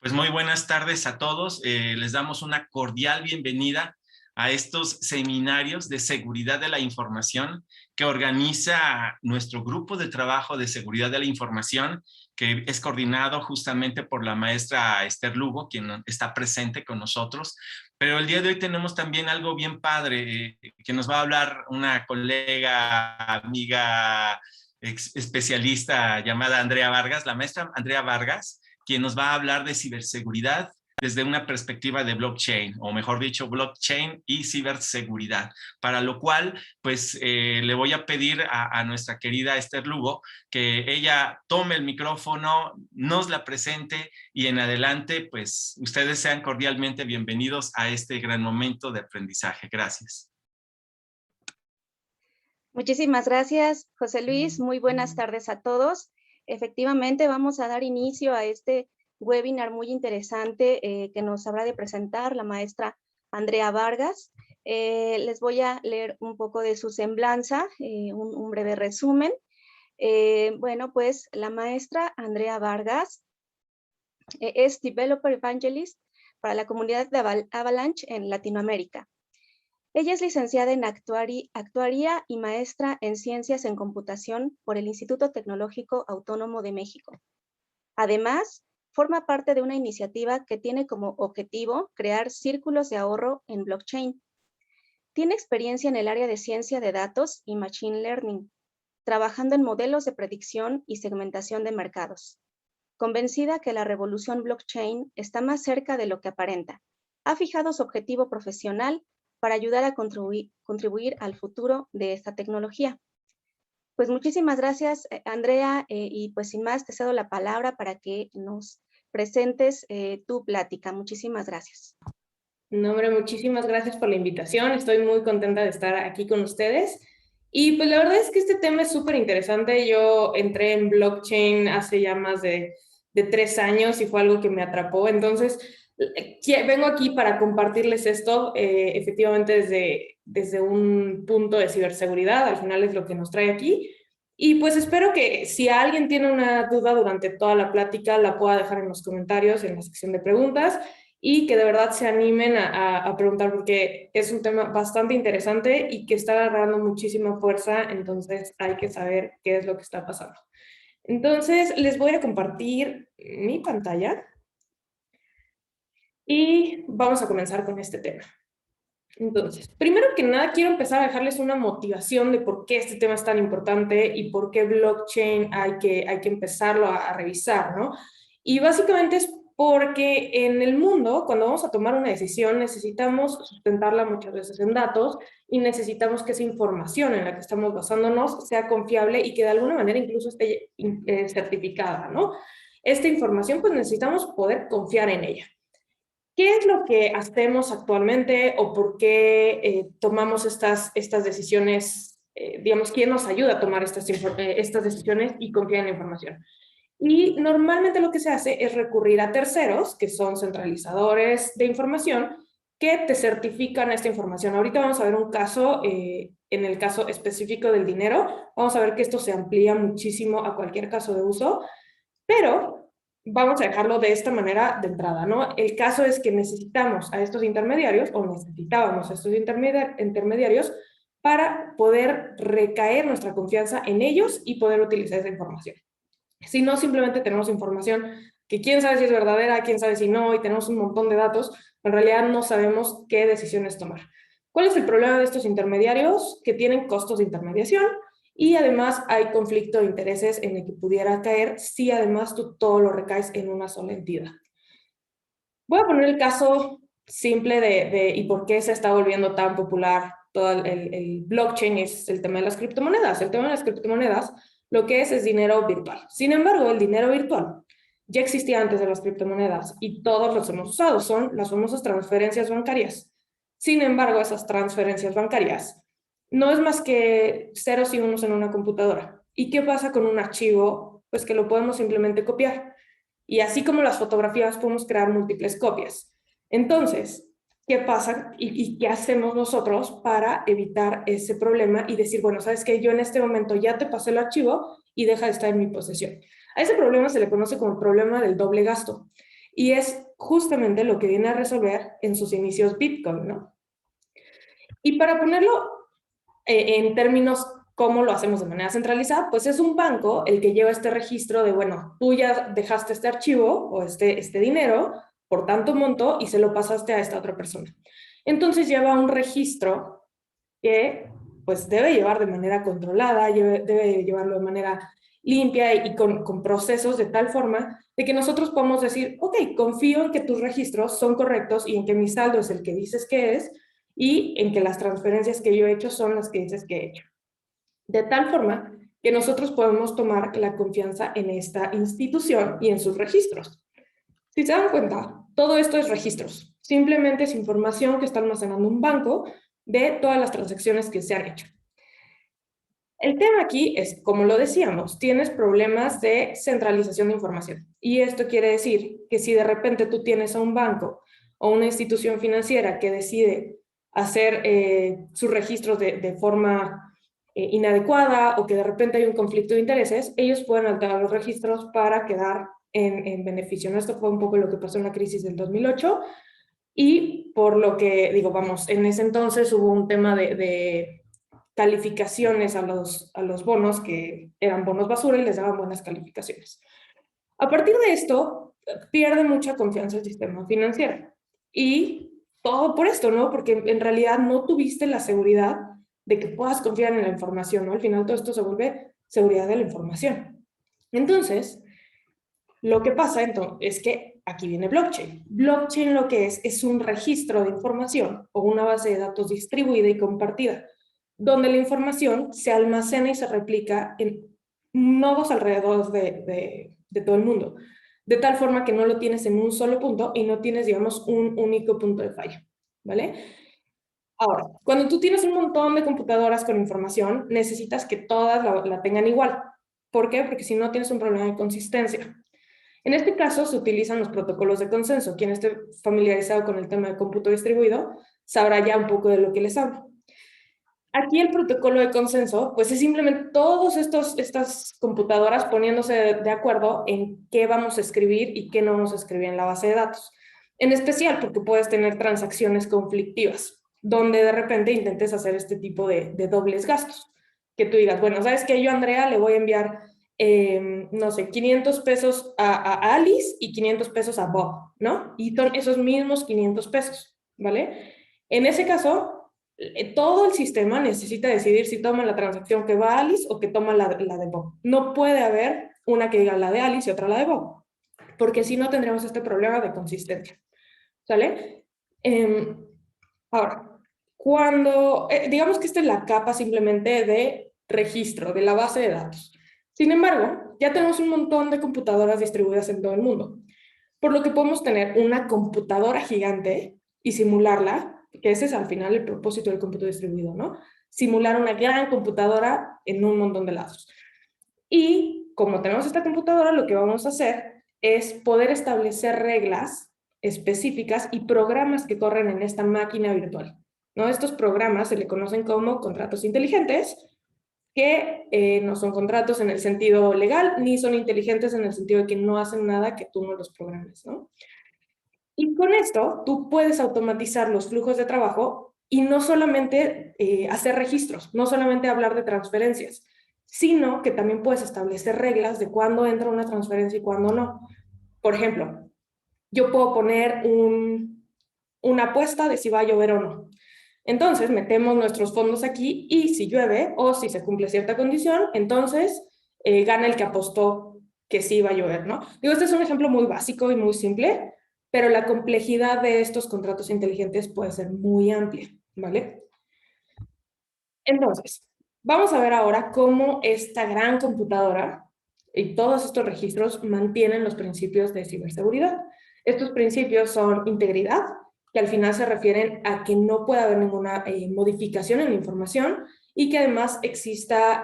Pues muy buenas tardes a todos. Les damos una cordial bienvenida a estos seminarios de seguridad de la información que organiza nuestro grupo de trabajo de seguridad de la información, que es coordinado justamente por la maestra Esther Lugo, quien está presente con nosotros. Pero el día de hoy tenemos también algo bien padre, que nos va a hablar una colega, amiga, especialista llamada Andrea Vargas, la maestra Andrea Vargas, quien nos va a hablar de ciberseguridad desde una perspectiva de blockchain, o mejor dicho, blockchain y ciberseguridad, para lo cual, pues, le voy a pedir a nuestra querida Esther Lugo que ella tome el micrófono, nos la presente y en adelante, pues, ustedes sean cordialmente bienvenidos a este gran momento de aprendizaje. Gracias. Muchísimas gracias, José Luis. Muy buenas tardes a todos. Efectivamente, vamos a dar inicio a este webinar muy interesante que nos habrá de presentar la maestra Andrea Vargas. Les voy a leer un poco de su semblanza, un breve resumen. Bueno, pues la maestra Andrea Vargas es Developer Evangelist para la comunidad de Avalanche en Latinoamérica. Ella es licenciada en Actuaría y maestra en Ciencias en Computación por el Instituto Tecnológico Autónomo de México. Además, forma parte de una iniciativa que tiene como objetivo crear círculos de ahorro en blockchain. Tiene experiencia en el área de ciencia de datos y machine learning, trabajando en modelos de predicción y segmentación de mercados. Convencida que la revolución blockchain está más cerca de lo que aparenta, ha fijado su objetivo profesional para ayudar a contribuir al futuro de esta tecnología. Pues muchísimas gracias, Andrea, y pues sin más te cedo la palabra para que nos presentes tu plática. Muchísimas gracias. No, hombre, muchísimas gracias por la invitación. Estoy muy contenta de estar aquí con ustedes. Y pues la verdad es que este tema es súper interesante. Yo entré en blockchain hace ya más de 3 años y fue algo que me atrapó. Entonces, vengo aquí para compartirles esto, efectivamente desde un punto de ciberseguridad. Al final es lo que nos trae aquí. Y pues espero que si alguien tiene una duda durante toda la plática, la pueda dejar en los comentarios, en la sección de preguntas, y que de verdad se animen a preguntar, porque es un tema bastante interesante y que está agarrando muchísima fuerza, entonces hay que saber qué es lo que está pasando. Entonces, les voy a compartir mi pantalla y vamos a comenzar con este tema. Entonces, primero que nada, quiero empezar a dejarles una motivación de por qué este tema es tan importante y por qué blockchain hay que empezarlo a revisar, ¿no? Y básicamente es porque en el mundo, cuando vamos a tomar una decisión, necesitamos sustentarla muchas veces en datos y necesitamos que esa información en la que estamos basándonos sea confiable y que de alguna manera incluso esté certificada, ¿no? Esta información, pues necesitamos poder confiar en ella. ¿Qué es lo que hacemos actualmente o por qué tomamos estas decisiones? Digamos, ¿quién nos ayuda a tomar estas decisiones y confiar en la información? Y normalmente lo que se hace es recurrir a terceros, que son centralizadores de información, que te certifican esta información. Ahorita vamos a ver un caso, en el caso específico del dinero, vamos a ver que esto se amplía muchísimo a cualquier caso de uso, pero vamos a dejarlo de esta manera de entrada, ¿no? El caso es que necesitamos a estos intermediarios, o necesitábamos a estos intermediarios, para poder recaer nuestra confianza en ellos y poder utilizar esa información. Si no, simplemente tenemos información que quién sabe si es verdadera, quién sabe si no, y tenemos un montón de datos, en realidad no sabemos qué decisiones tomar. ¿Cuál es el problema de estos intermediarios? Que tienen costos de intermediación y además hay conflicto de intereses en el que pudiera caer si además tú todo lo recaes en una sola entidad. Voy a poner el caso simple de y por qué se está volviendo tan popular todo el blockchain, es el tema de las criptomonedas. El tema de las criptomonedas lo que es dinero virtual. Sin embargo, el dinero virtual ya existía antes de las criptomonedas y todos los hemos usado, son las famosas transferencias bancarias. Sin embargo, esas transferencias bancarias no es más que ceros y unos en una computadora. ¿Y qué pasa con un archivo? Pues que lo podemos simplemente copiar. Y así como las fotografías, podemos crear múltiples copias. Entonces, ¿qué pasa y qué hacemos nosotros para evitar ese problema y decir, bueno, sabes que yo en este momento ya te pasé el archivo y deja de estar en mi posesión? A ese problema se le conoce como el problema del doble gasto. Y es justamente lo que viene a resolver en sus inicios Bitcoin, ¿no? Y para ponerlo en términos cómo lo hacemos de manera centralizada, pues es un banco el que lleva este registro de, bueno, tú ya dejaste este archivo o este dinero por tanto monto y se lo pasaste a esta otra persona. Entonces lleva un registro que pues debe llevar de manera controlada, debe llevarlo de manera limpia y con procesos de tal forma de que nosotros podamos decir, ok, confío en que tus registros son correctos y en que mi saldo es el que dices que es y en que las transferencias que yo he hecho son las que dices que he hecho. De tal forma que nosotros podemos tomar la confianza en esta institución y en sus registros. Si se dan cuenta, todo esto es registros. Simplemente es información que está almacenando un banco de todas las transacciones que se han hecho. El tema aquí es, como lo decíamos, tienes problemas de centralización de información. Y esto quiere decir que si de repente tú tienes a un banco o una institución financiera que decide hacer sus registros de forma inadecuada o que de repente hay un conflicto de intereses, ellos pueden alterar los registros para quedar en beneficio, ¿no? Esto fue un poco lo que pasó en la crisis del 2008 y por lo que, digo, vamos, en ese entonces hubo un tema de calificaciones a los bonos que eran bonos basura y les daban buenas calificaciones. A partir de esto, pierde mucha confianza el sistema financiero. Y todo por esto, ¿no? Porque en realidad no tuviste la seguridad de que puedas confiar en la información, ¿no? Al final todo esto se vuelve seguridad de la información. Entonces, lo que pasa entonces es que aquí viene blockchain. Blockchain lo que es un registro de información o una base de datos distribuida y compartida, donde la información se almacena y se replica en nodos alrededor de todo el mundo, de tal forma que no lo tienes en un solo punto y no tienes, digamos, un único punto de falla, ¿vale? Ahora, cuando tú tienes un montón de computadoras con información, necesitas que todas la tengan igual. ¿Por qué? Porque si no tienes un problema de consistencia. En este caso se utilizan los protocolos de consenso. Quien esté familiarizado con el tema de cómputo distribuido sabrá ya un poco de lo que les hablo. Aquí el protocolo de consenso, pues es simplemente todas estas computadoras poniéndose de acuerdo en qué vamos a escribir y qué no vamos a escribir en la base de datos. En especial porque puedes tener transacciones conflictivas, donde de repente intentes hacer este tipo de dobles gastos. Que tú digas, bueno, ¿sabes qué? Yo a Andrea le voy a enviar, no sé, 500 pesos a Alice y 500 pesos a Bob, ¿no? Y son esos mismos 500 pesos, ¿vale? En ese caso, todo el sistema necesita decidir si toma la transacción que va a Alice o que toma la de Bob. No puede haber una que diga la de Alice y otra la de Bob, porque si no tendríamos este problema de consistencia. ¿Sale? Ahora, cuando, digamos que esta es la capa simplemente de registro, de la base de datos. Sin embargo, ya tenemos un montón de computadoras distribuidas en todo el mundo, por lo que podemos tener una computadora gigante y simularla, que ese es al final el propósito del cómputo distribuido, ¿no? Simular una gran computadora en un montón de lados. Y como tenemos esta computadora, lo que vamos a hacer es poder establecer reglas específicas y programas que corren en esta máquina virtual, ¿no? Estos programas se le conocen como contratos inteligentes, que no son contratos en el sentido legal, ni son inteligentes en el sentido de que no hacen nada que tú no los programes, ¿no? Y con esto tú puedes automatizar los flujos de trabajo y no solamente hacer registros, no solamente hablar de transferencias, sino que también puedes establecer reglas de cuándo entra una transferencia y cuándo no. Por ejemplo, yo puedo poner una apuesta de si va a llover o no. Entonces metemos nuestros fondos aquí y si llueve o si se cumple cierta condición, entonces gana el que apostó que sí va a llover, ¿no? Digo, este es un ejemplo muy básico y muy simple, pero la complejidad de estos contratos inteligentes puede ser muy amplia, ¿vale? Entonces, vamos a ver ahora cómo esta gran computadora y todos estos registros mantienen los principios de ciberseguridad. Estos principios son integridad, que al final se refieren a que no puede haber ninguna modificación en la información y que además exista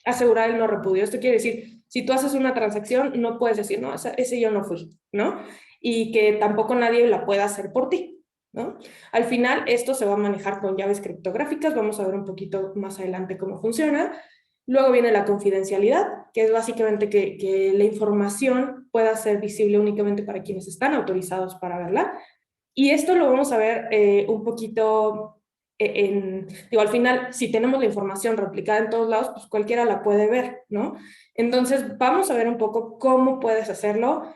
asegurar el no repudio. Esto quiere decir, si tú haces una transacción, no puedes decir, no, ese yo no fui, ¿no? Y que tampoco nadie la pueda hacer por ti, ¿no? Al final, esto se va a manejar con llaves criptográficas. Vamos a ver un poquito más adelante cómo funciona. Luego viene la confidencialidad, que es básicamente que la información pueda ser visible únicamente para quienes están autorizados para verla. Y esto lo vamos a ver un poquito digo, al final, si tenemos la información replicada en todos lados, pues cualquiera la puede ver, ¿no? Entonces, vamos a ver un poco cómo puedes hacerlo,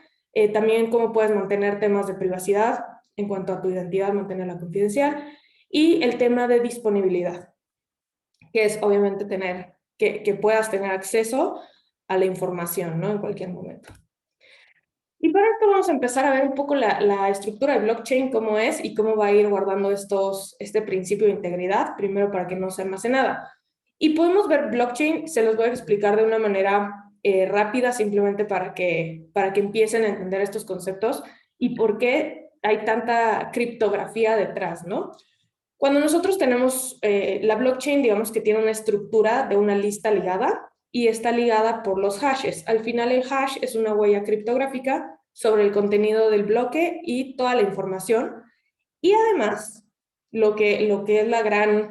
también cómo puedes mantener temas de privacidad en cuanto a tu identidad, mantenerla confidencial, y el tema de disponibilidad, que es obviamente que puedas tener acceso a la información, ¿no? En cualquier momento. Y para esto vamos a empezar a ver un poco la estructura de blockchain, cómo es y cómo va a ir guardando este principio de integridad, primero para que no se almacene nada. Y podemos ver blockchain, se los voy a explicar de una manera rápida, simplemente para que empiecen a entender estos conceptos y por qué hay tanta criptografía detrás, ¿no? Cuando nosotros tenemos la blockchain, digamos que tiene una estructura de una lista ligada, y está ligada por los hashes. Al final el hash es una huella criptográfica sobre el contenido del bloque y toda la información. Y además, lo que es la gran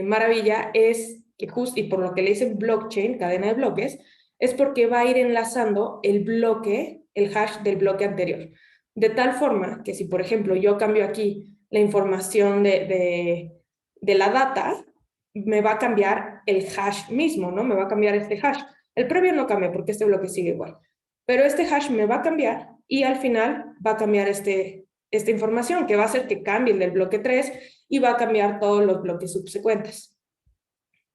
maravilla es que y por lo que le dicen blockchain, cadena de bloques, es porque va a ir enlazando el hash del bloque anterior. De tal forma que si, por ejemplo, yo cambio aquí la información de la data, me va a cambiar el hash mismo, ¿no? Me va a cambiar este hash. El previo no cambia porque este bloque sigue igual. Pero este hash me va a cambiar y al final va a cambiar esta información, que va a hacer que cambie el del bloque 3 y va a cambiar todos los bloques subsecuentes.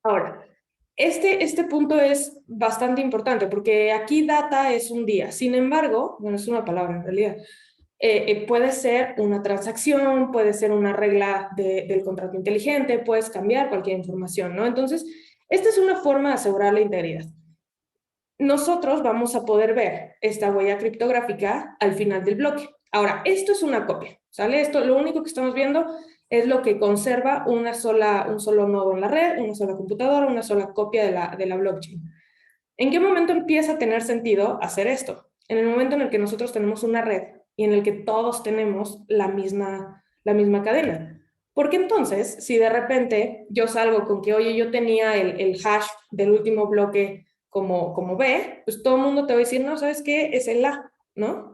Ahora, este punto es bastante importante porque aquí data es un día. Sin embargo, bueno, es una palabra en realidad, puede ser una transacción, puede ser una regla del contrato inteligente, puedes cambiar cualquier información, ¿no? Entonces, esta es una forma de asegurar la integridad. Nosotros vamos a poder ver esta huella criptográfica al final del bloque. Ahora, esto es una copia, ¿sale? Esto, lo único que estamos viendo es lo que conserva un solo nodo en la red, una sola computadora, una sola copia de la blockchain. ¿En qué momento empieza a tener sentido hacer esto? En el momento en el que nosotros tenemos una red y en el que todos tenemos la misma cadena. Porque entonces, si de repente yo salgo con que, oye, yo tenía el hash del último bloque como B, pues todo el mundo te va a decir, no, ¿sabes qué? Es el A, ¿no?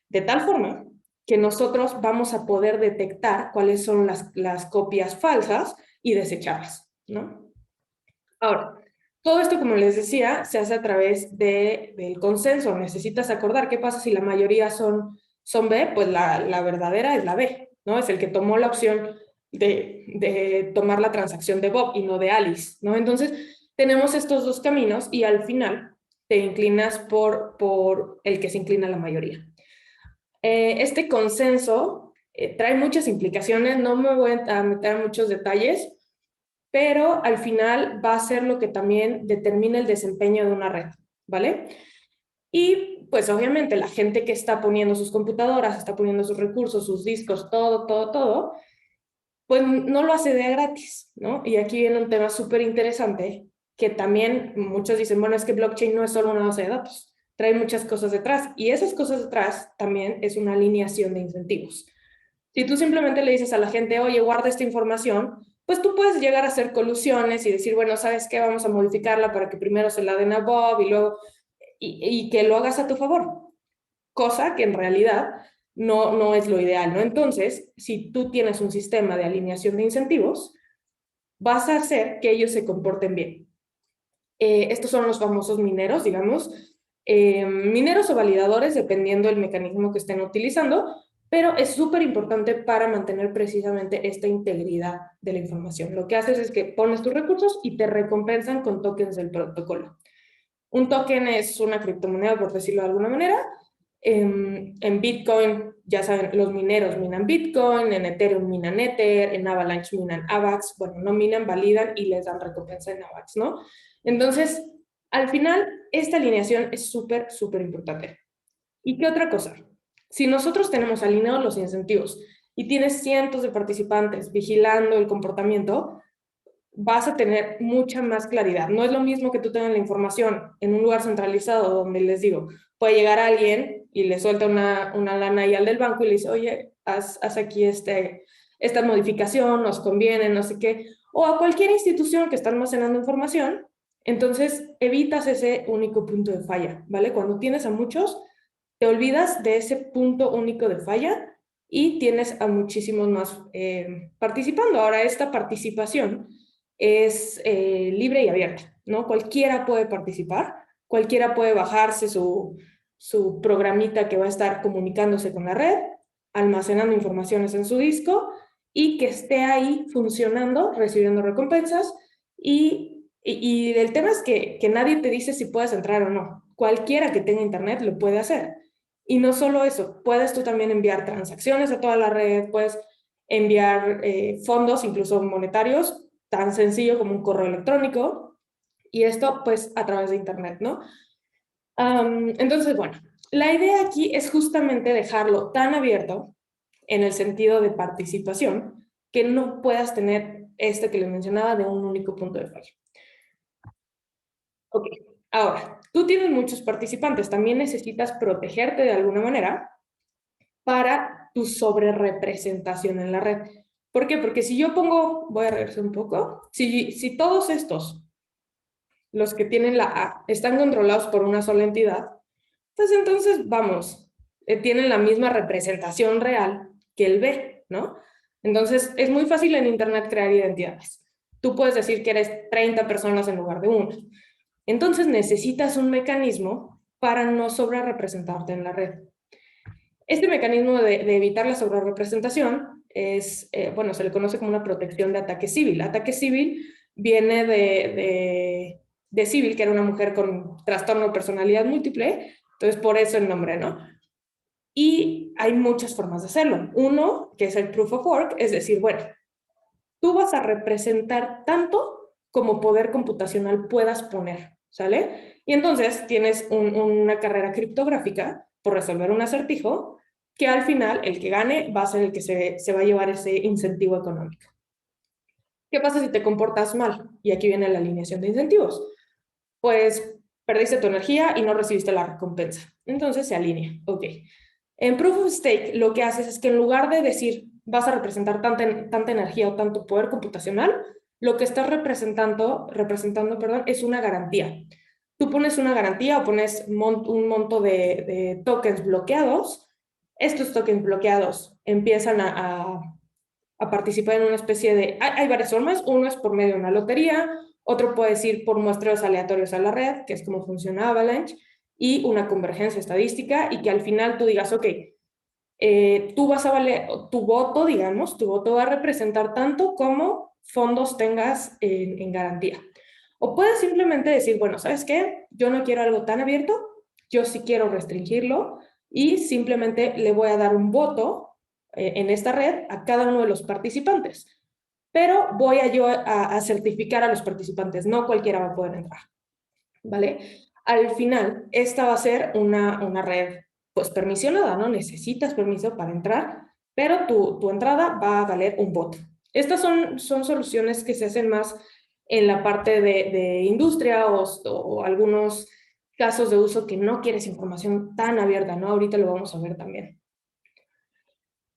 De tal forma que nosotros vamos a poder detectar cuáles son las copias falsas y desecharlas, ¿no? Ahora, todo esto, como les decía, se hace a través del consenso. Necesitas acordar qué pasa si la mayoría son B, pues la verdadera es la B, ¿no? Es el que tomó la opción de tomar la transacción de Bob y no de Alice, ¿no? Entonces, tenemos estos dos caminos y al final te inclinas por el que se inclina la mayoría. Este consenso trae muchas implicaciones, no me voy a meter en muchos detalles, pero al final va a ser lo que también determina el desempeño de una red, ¿vale? Y pues obviamente la gente que está poniendo sus computadoras, está poniendo sus recursos, sus discos, todo, pues no lo hace de gratis, ¿no? Y aquí viene un tema súper interesante, que también muchos dicen, bueno, es que blockchain no es solo una base de datos, trae muchas cosas detrás, y esas cosas detrás también es una alineación de incentivos. Si tú simplemente le dices a la gente, oye, guarda esta información, pues tú puedes llegar a hacer colusiones y decir, bueno, ¿sabes qué? Vamos a modificarla para que primero se la den a Bob y luego, y que lo hagas a tu favor. Cosa que en realidad no es lo ideal, ¿no? Entonces, si tú tienes un sistema de alineación de incentivos, vas a hacer que ellos se comporten bien. Estos son los famosos mineros, digamos, mineros o validadores, dependiendo del mecanismo que estén utilizando, pero es súper importante para mantener precisamente esta integridad de la información. Lo que haces es que pones tus recursos y te recompensan con tokens del protocolo. Un token es una criptomoneda, por decirlo de alguna manera. En Bitcoin, ya saben, los mineros minan Bitcoin, en Ethereum minan Ether, en Avalanche minan AVAX, bueno, no minan, validan y les dan recompensa en AVAX, ¿no? Entonces, al final, esta alineación es súper importante. ¿Y qué otra cosa? Si nosotros tenemos alineados los incentivos y tienes cientos de participantes vigilando el comportamiento, vas a tener mucha más claridad. No es lo mismo que tú tengas la información en un lugar centralizado donde les digo, puede llegar alguien y le suelta una lana ahí al del banco y le dice, oye, haz aquí esta modificación, nos conviene, no sé qué. O a cualquier institución que está almacenando información Entonces, evitas ese único punto de falla, ¿vale? Cuando tienes a muchos, te olvidas de ese punto único de falla y tienes a muchísimos más participando. Ahora, esta participación es libre y abierta, ¿no? Cualquiera puede participar, cualquiera puede bajarse su programita que va a estar comunicándose con la red, almacenando informaciones en su disco y que esté ahí funcionando, recibiendo recompensas y el tema es que nadie te dice si puedes entrar o no. Cualquiera que tenga internet lo puede hacer. Y no solo eso, puedes tú también enviar transacciones a toda la red, puedes enviar fondos, incluso monetarios, tan sencillo como un correo electrónico, y esto pues a través de internet, ¿no? Entonces, bueno, la idea aquí es justamente dejarlo tan abierto en el sentido de participación que no puedas tener este que les mencionaba de un único punto de falla. Ok, ahora, tú tienes muchos participantes, también necesitas protegerte de alguna manera para tu sobrerepresentación en la red. ¿Por qué? Porque si yo pongo, voy a regresar un poco, si todos estos, los que tienen la A, están controlados por una sola entidad, pues entonces, vamos, tienen la misma representación real que el B, ¿no? Entonces, es muy fácil en Internet crear identidades. Tú puedes decir que eres 30 personas en lugar de una. Entonces, necesitas un mecanismo para no sobrerepresentarte en la red. Este mecanismo de evitar la sobrerepresentación es, bueno, se le conoce como una protección de ataque civil. Ataque civil viene de civil, que era una mujer con trastorno de personalidad múltiple, entonces por eso el nombre, ¿no? Y hay muchas formas de hacerlo. Uno, que es el proof of work, es decir, bueno, tú vas a representar tanto como poder computacional puedas poner, ¿sale? Y entonces tienes una carrera criptográfica por resolver un acertijo que al final el que gane va a ser el que se va a llevar ese incentivo económico. ¿Qué pasa si te comportas mal? Y aquí viene la alineación de incentivos. Pues perdiste tu energía y no recibiste la recompensa. Entonces se alinea. Ok. En Proof of Stake lo que haces es que en lugar de decir vas a representar tanta energía o tanto poder computacional, lo que estás representando, perdón, es una garantía. Tú pones una garantía o pones un monto de tokens bloqueados. Estos tokens bloqueados empiezan a participar en una especie de... Hay varias formas. Uno es por medio de una lotería, otro puede ir por muestreos aleatorios a la red, que es como funciona Avalanche, y una convergencia estadística, y que al final tú digas, ok, tú vas a valer, tu voto, digamos, tu voto va a representar tanto como fondos tengas en garantía. O puedes simplemente decir, bueno, ¿sabes qué? Yo no quiero algo tan abierto, yo sí quiero restringirlo, y simplemente le voy a dar un voto en esta red a cada uno de los participantes. Pero voy a certificar a los participantes, no cualquiera va a poder entrar, ¿vale? Al final, esta va a ser una red, pues, permisionada, ¿no? Necesitas permiso para entrar, pero tu entrada va a valer un voto. Estas son soluciones que se hacen más en la parte de industria o algunos casos de uso que no quieres información tan abierta, ¿no? Ahorita lo vamos a ver también.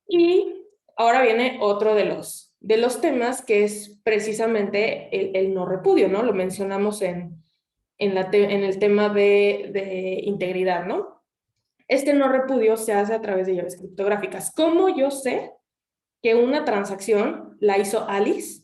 Y ahora viene otro de los temas que es precisamente el no repudio, ¿no? Lo mencionamos en el tema de integridad, ¿no? Este no repudio se hace a través de llaves criptográficas. ¿Cómo yo sé que una transacción la hizo Alice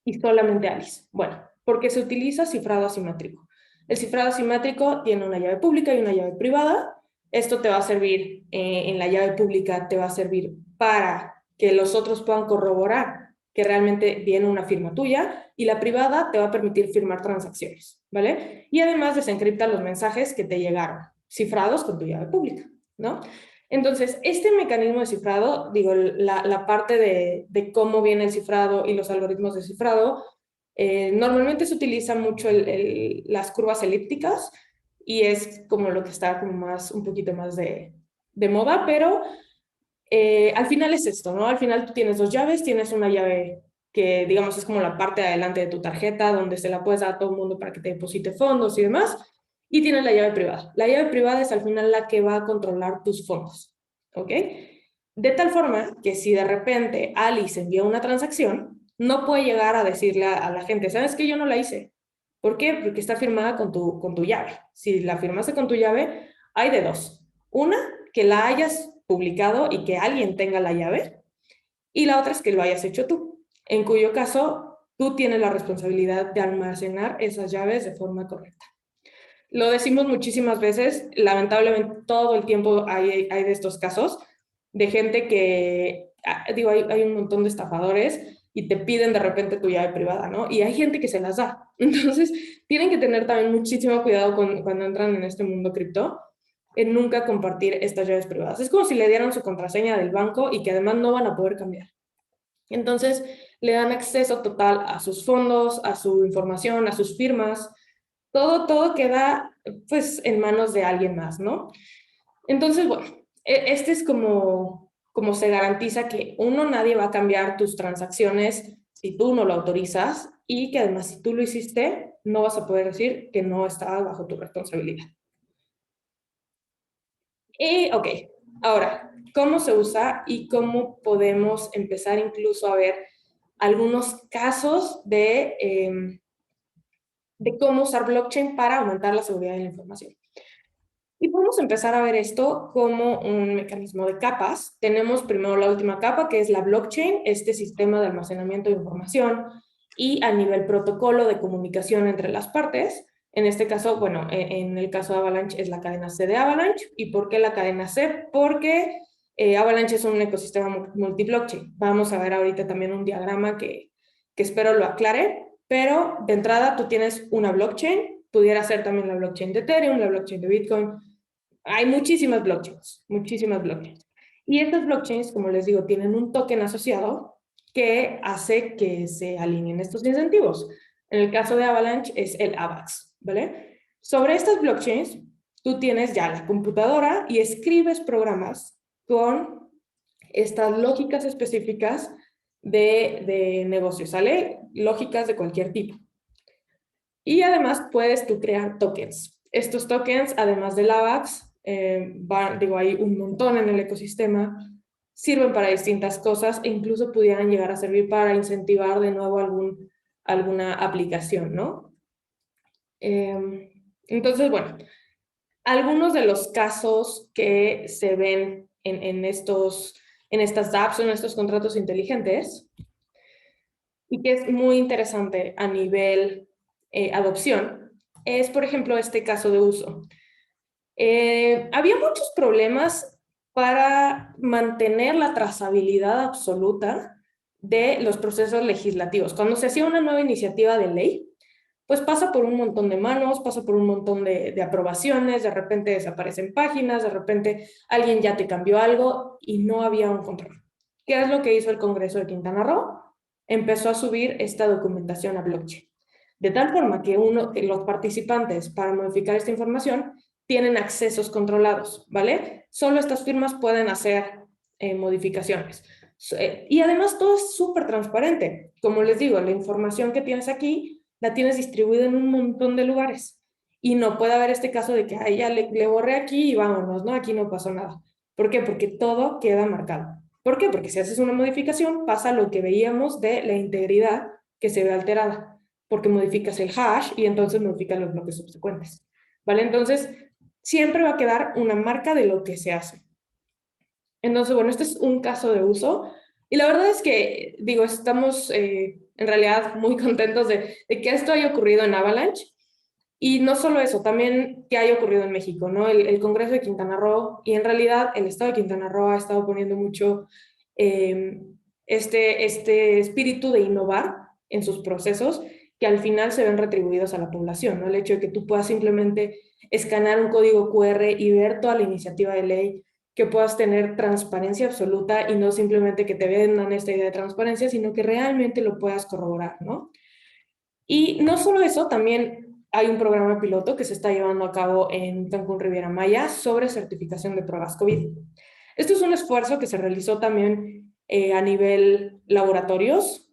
y solamente Alice? Bueno, porque se utiliza cifrado asimétrico. El cifrado asimétrico tiene una llave pública y una llave privada. Esto te va a servir, en la llave pública te va a servir para que los otros puedan corroborar que realmente viene una firma tuya, y la privada te va a permitir firmar transacciones, ¿vale? Y además desencripta los mensajes que te llegaron, cifrados con tu llave pública, ¿no? Entonces, este mecanismo de cifrado, digo, la parte de cómo viene el cifrado y los algoritmos de cifrado, normalmente se utiliza mucho las curvas elípticas, y es como lo que está como un poquito más de moda, pero al final es esto, ¿no? Al final tú tienes dos llaves, tienes una llave que, digamos, es como la parte de adelante de tu tarjeta, donde se la puedes dar a todo el mundo para que te deposite fondos y demás, y tienes la llave privada. La llave privada es al final la que va a controlar tus fondos, ¿ok? De tal forma que si de repente Alice envía una transacción, no puede llegar a decirle a la gente, ¿sabes qué? Yo no la hice. ¿Por qué? Porque está firmada con tu llave. Si la firmaste con tu llave, hay de dos. Una, que la hayas publicado y que alguien tenga la llave, y la otra es que lo hayas hecho tú, en cuyo caso tú tienes la responsabilidad de almacenar esas llaves de forma correcta. Lo decimos muchísimas veces, lamentablemente todo el tiempo hay de estos casos de gente que, digo, hay un montón de estafadores y te piden de repente tu llave privada, ¿no? Y hay gente que se las da. Entonces, tienen que tener también muchísimo cuidado cuando entran en este mundo cripto, en nunca compartir estas llaves privadas. Es como si le dieran su contraseña del banco y que además no van a poder cambiar. Entonces, le dan acceso total a sus fondos, a su información, a sus firmas. Todo queda pues en manos de alguien más, ¿no? Entonces, bueno, este es como se garantiza que nadie va a cambiar tus transacciones si tú no lo autorizas y que además si tú lo hiciste, no vas a poder decir que no estaba bajo tu responsabilidad. Ok, ahora, ¿cómo se usa y cómo podemos empezar incluso a ver algunos casos de cómo usar blockchain para aumentar la seguridad de la información? Y podemos empezar a ver esto como un mecanismo de capas. Tenemos primero la última capa, que es la blockchain, este sistema de almacenamiento de información y a nivel protocolo de comunicación entre las partes. En este caso, bueno, en el caso de Avalanche es la cadena C de Avalanche. ¿Y por qué la cadena C? Porque Avalanche es un ecosistema multi-blockchain. Vamos a ver ahorita también un diagrama que espero lo aclare, pero de entrada tú tienes una blockchain, pudiera ser también la blockchain de Ethereum, la blockchain de Bitcoin. Hay muchísimas blockchains, muchísimas blockchains. Y estas blockchains, como les digo, tienen un token asociado que hace que se alineen estos incentivos. En el caso de Avalanche es el AVAX, ¿vale? Sobre estas blockchains, tú tienes ya la computadora y escribes programas con estas lógicas específicas de negocios, ¿sale? Lógicas de cualquier tipo. Y además puedes tú crear tokens. Estos tokens, además del AVAX, hay un montón en el ecosistema, sirven para distintas cosas e incluso pudieran llegar a servir para incentivar de nuevo alguna aplicación, ¿no? Entonces, bueno, algunos de los casos que se ven en estas apps o en estos contratos inteligentes y que es muy interesante a nivel adopción, es, por ejemplo, este caso de uso. Había muchos problemas para mantener la trazabilidad absoluta de los procesos legislativos. Cuando se hacía una nueva iniciativa de ley, pues pasa por un montón de manos, pasa por un montón de aprobaciones, de repente desaparecen páginas, de repente alguien ya te cambió algo y no había un control. ¿Qué es lo que hizo el Congreso de Quintana Roo? Empezó a subir esta documentación a blockchain. De tal forma que los participantes para modificar esta información tienen accesos controlados, ¿vale? Solo estas firmas pueden hacer modificaciones. Y además todo es súper transparente. Como les digo, la información que tienes aquí la tienes distribuida en un montón de lugares. Y no puede haber este caso de que a ella le borré aquí y vámonos, ¿no? Aquí no pasó nada. ¿Por qué? Porque todo queda marcado. ¿Por qué? Porque si haces una modificación pasa lo que veíamos de la integridad que se ve alterada, porque modificas el hash y entonces modificas los bloques subsecuentes, ¿vale? Entonces, siempre va a quedar una marca de lo que se hace. Entonces, bueno, este es un caso de uso. Y la verdad es que, digo, estamos en realidad muy contentos de que esto haya ocurrido en Avalanche. Y no solo eso, también que haya ocurrido en México, ¿no? El Congreso de Quintana Roo y en realidad el Estado de Quintana Roo ha estado poniendo mucho este espíritu de innovar en sus procesos que al final se ven retribuidos a la población, ¿no? El hecho de que tú puedas simplemente escanear un código QR y ver toda la iniciativa de ley, que puedas tener transparencia absoluta y no simplemente que te vendan esta idea de transparencia, sino que realmente lo puedas corroborar, ¿no? Y no solo eso, también hay un programa piloto que se está llevando a cabo en Cancún Riviera Maya sobre certificación de pruebas COVID. Esto es un esfuerzo que se realizó también a nivel laboratorios.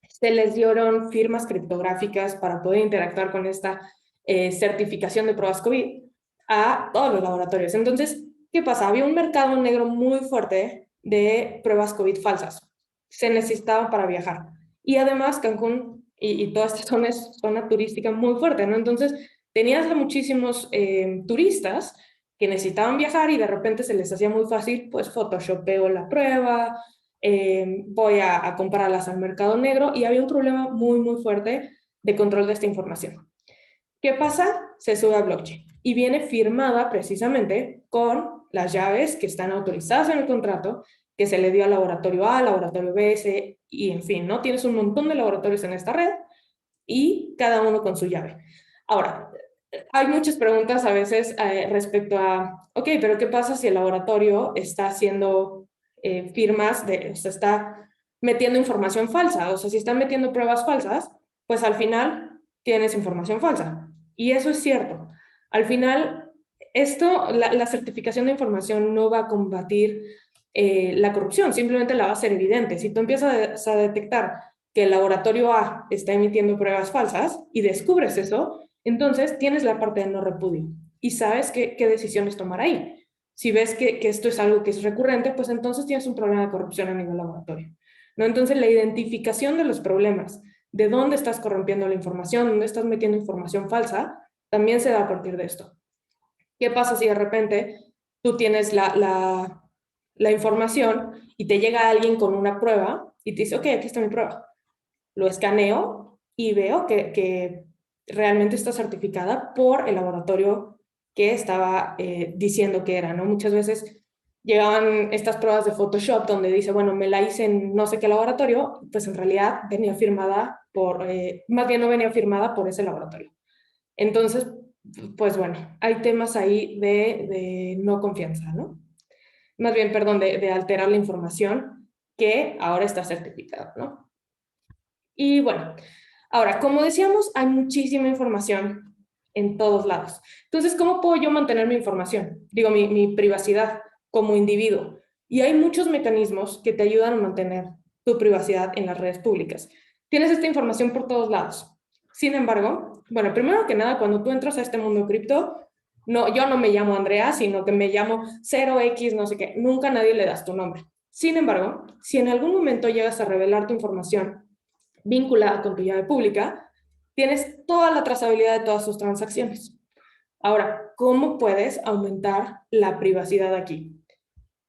Se les dieron firmas criptográficas para poder interactuar con esta certificación de pruebas COVID a todos los laboratorios. Entonces, ¿qué pasa? Había un mercado negro muy fuerte de pruebas COVID falsas. Se necesitaban para viajar. Y además, Cancún y toda esta zona es zona turística muy fuerte, ¿no? Entonces, tenías a muchísimos turistas que necesitaban viajar y de repente se les hacía muy fácil, pues photoshopeo la prueba, voy a comprarlas al mercado negro, y había un problema muy, muy fuerte de control de esta información. ¿Qué pasa? Se sube a blockchain y viene firmada precisamente con las llaves que están autorizadas en el contrato, que se le dio al laboratorio A, al laboratorio B, C, y en fin, ¿no? Tienes un montón de laboratorios en esta red y cada uno con su llave. Ahora, hay muchas preguntas a veces respecto a, ok, pero ¿qué pasa si el laboratorio está haciendo firmas, o sea, está metiendo información falsa? O sea, si están metiendo pruebas falsas, pues al final tienes información falsa. Y eso es cierto. Al final, la certificación de información no va a combatir la corrupción, simplemente la va a hacer evidente. Si tú empiezas a detectar que el laboratorio A está emitiendo pruebas falsas y descubres eso, entonces tienes la parte de no repudio y sabes qué decisiones tomar ahí. Si ves que esto es algo que es recurrente, pues entonces tienes un problema de corrupción a nivel laboratorio, ¿no? Entonces la identificación de los problemas, de dónde estás corrompiendo la información, dónde estás metiendo información falsa, también se da a partir de esto. ¿Qué pasa si de repente tú tienes la información y te llega alguien con una prueba y te dice, ok, aquí está mi prueba? Lo escaneo y veo que realmente está certificada por el laboratorio que estaba diciendo que era, ¿no? Muchas veces llegaban estas pruebas de Photoshop donde dice, bueno, me la hice en no sé qué laboratorio, pues en realidad venía firmada por, más bien no venía firmada por ese laboratorio. Entonces, pues bueno, hay temas ahí de no confianza, ¿no? Más bien, perdón, de alterar la información que ahora está certificada, ¿no? Y bueno, ahora, como decíamos, hay muchísima información en todos lados. Entonces, ¿cómo puedo yo mantener mi información? Digo, mi privacidad como individuo. Y hay muchos mecanismos que te ayudan a mantener tu privacidad en las redes públicas. Tienes esta información por todos lados. Sin embargo, bueno, primero que nada, cuando tú entras a este mundo cripto, no, yo no me llamo Andrea, sino que me llamo 0x, no sé qué. Nunca a nadie le das tu nombre. Sin embargo, si en algún momento llegas a revelar tu información vinculada con tu llave pública, tienes toda la trazabilidad de todas tus transacciones. Ahora, ¿cómo puedes aumentar la privacidad aquí?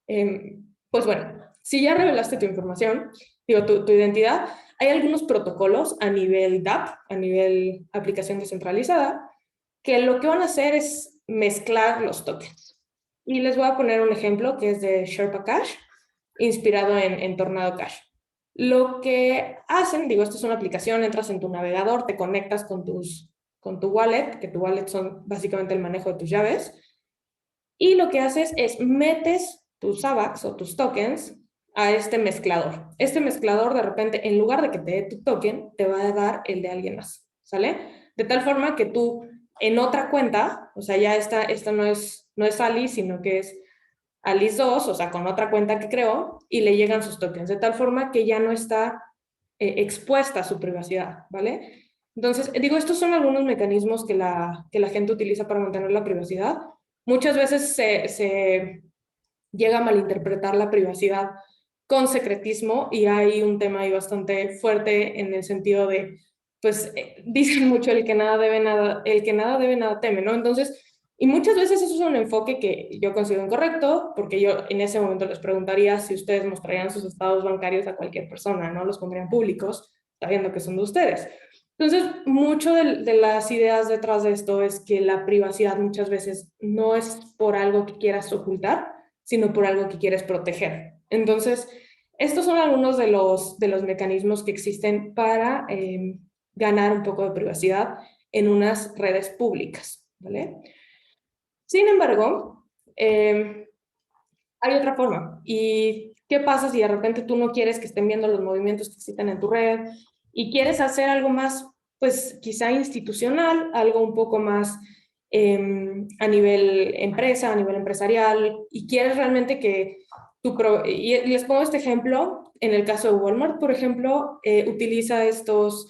Pues bueno, si ya revelaste tu información, digo, tu identidad, hay algunos protocolos a nivel DApp, a nivel aplicación descentralizada, que lo que van a hacer es mezclar los tokens. Y les voy a poner un ejemplo que es de Sherpa Cash, inspirado en Tornado Cash. Lo que hacen, digo, esto es una aplicación, entras en tu navegador, te conectas con tu wallet, que tu wallet son básicamente el manejo de tus llaves, y lo que haces es metes tus AVAX o tus tokens a este mezclador. Este mezclador, de repente, en lugar de que te dé tu token, te va a dar el de alguien más, ¿sale? De tal forma que tú en otra cuenta, o sea, ya esta no es Alice, sino que es Alice 2, o sea, con otra cuenta que creó, y le llegan sus tokens, de tal forma que ya no está expuesta a su privacidad, ¿vale? Entonces, digo, estos son algunos mecanismos que la gente utiliza para mantener la privacidad. Muchas veces se llega a malinterpretar la privacidad con secretismo y hay un tema ahí bastante fuerte en el sentido de, pues, dicen mucho el que nada debe, nada teme, ¿no? Entonces, y muchas veces eso es un enfoque que yo considero incorrecto, porque yo en ese momento les preguntaría si ustedes mostrarían sus estados bancarios a cualquier persona, ¿no? Los pondrían públicos, sabiendo que son de ustedes. Entonces, mucho de las ideas detrás de esto es que la privacidad muchas veces no es por algo que quieras ocultar, sino por algo que quieres proteger. Entonces, estos son algunos de los mecanismos que existen para ganar un poco de privacidad en unas redes públicas, ¿vale? Sin embargo, hay otra forma. ¿Y qué pasa si de repente tú no quieres que estén viendo los movimientos que existen en tu red y quieres hacer algo más, pues quizá institucional, algo un poco más a nivel empresa, a nivel empresarial, y quieres realmente que y les pongo este ejemplo, en el caso de Walmart, por ejemplo, utiliza estas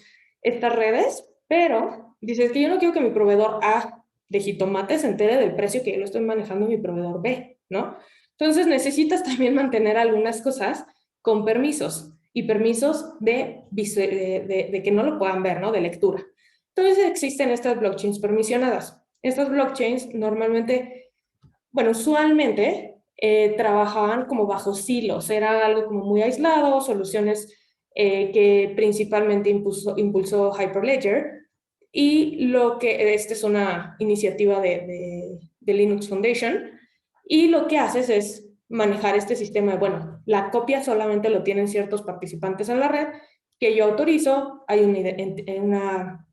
redes, pero dices que yo no quiero que mi proveedor A de jitomate se entere del precio que yo lo estoy manejando mi proveedor B, ¿no? Entonces necesitas también mantener algunas cosas con permisos. y permisos de que no lo puedan ver, ¿no? De lectura. Entonces existen estas blockchains permisionadas. Estas blockchains normalmente, bueno, usualmente trabajaban como bajo silos, era algo como muy aislado, soluciones que principalmente impulsó Hyperledger, y esta es una iniciativa de Linux Foundation, y lo que haces es manejar este sistema de, bueno, la copia solamente lo tienen ciertos participantes en la red, que yo autorizo, hay una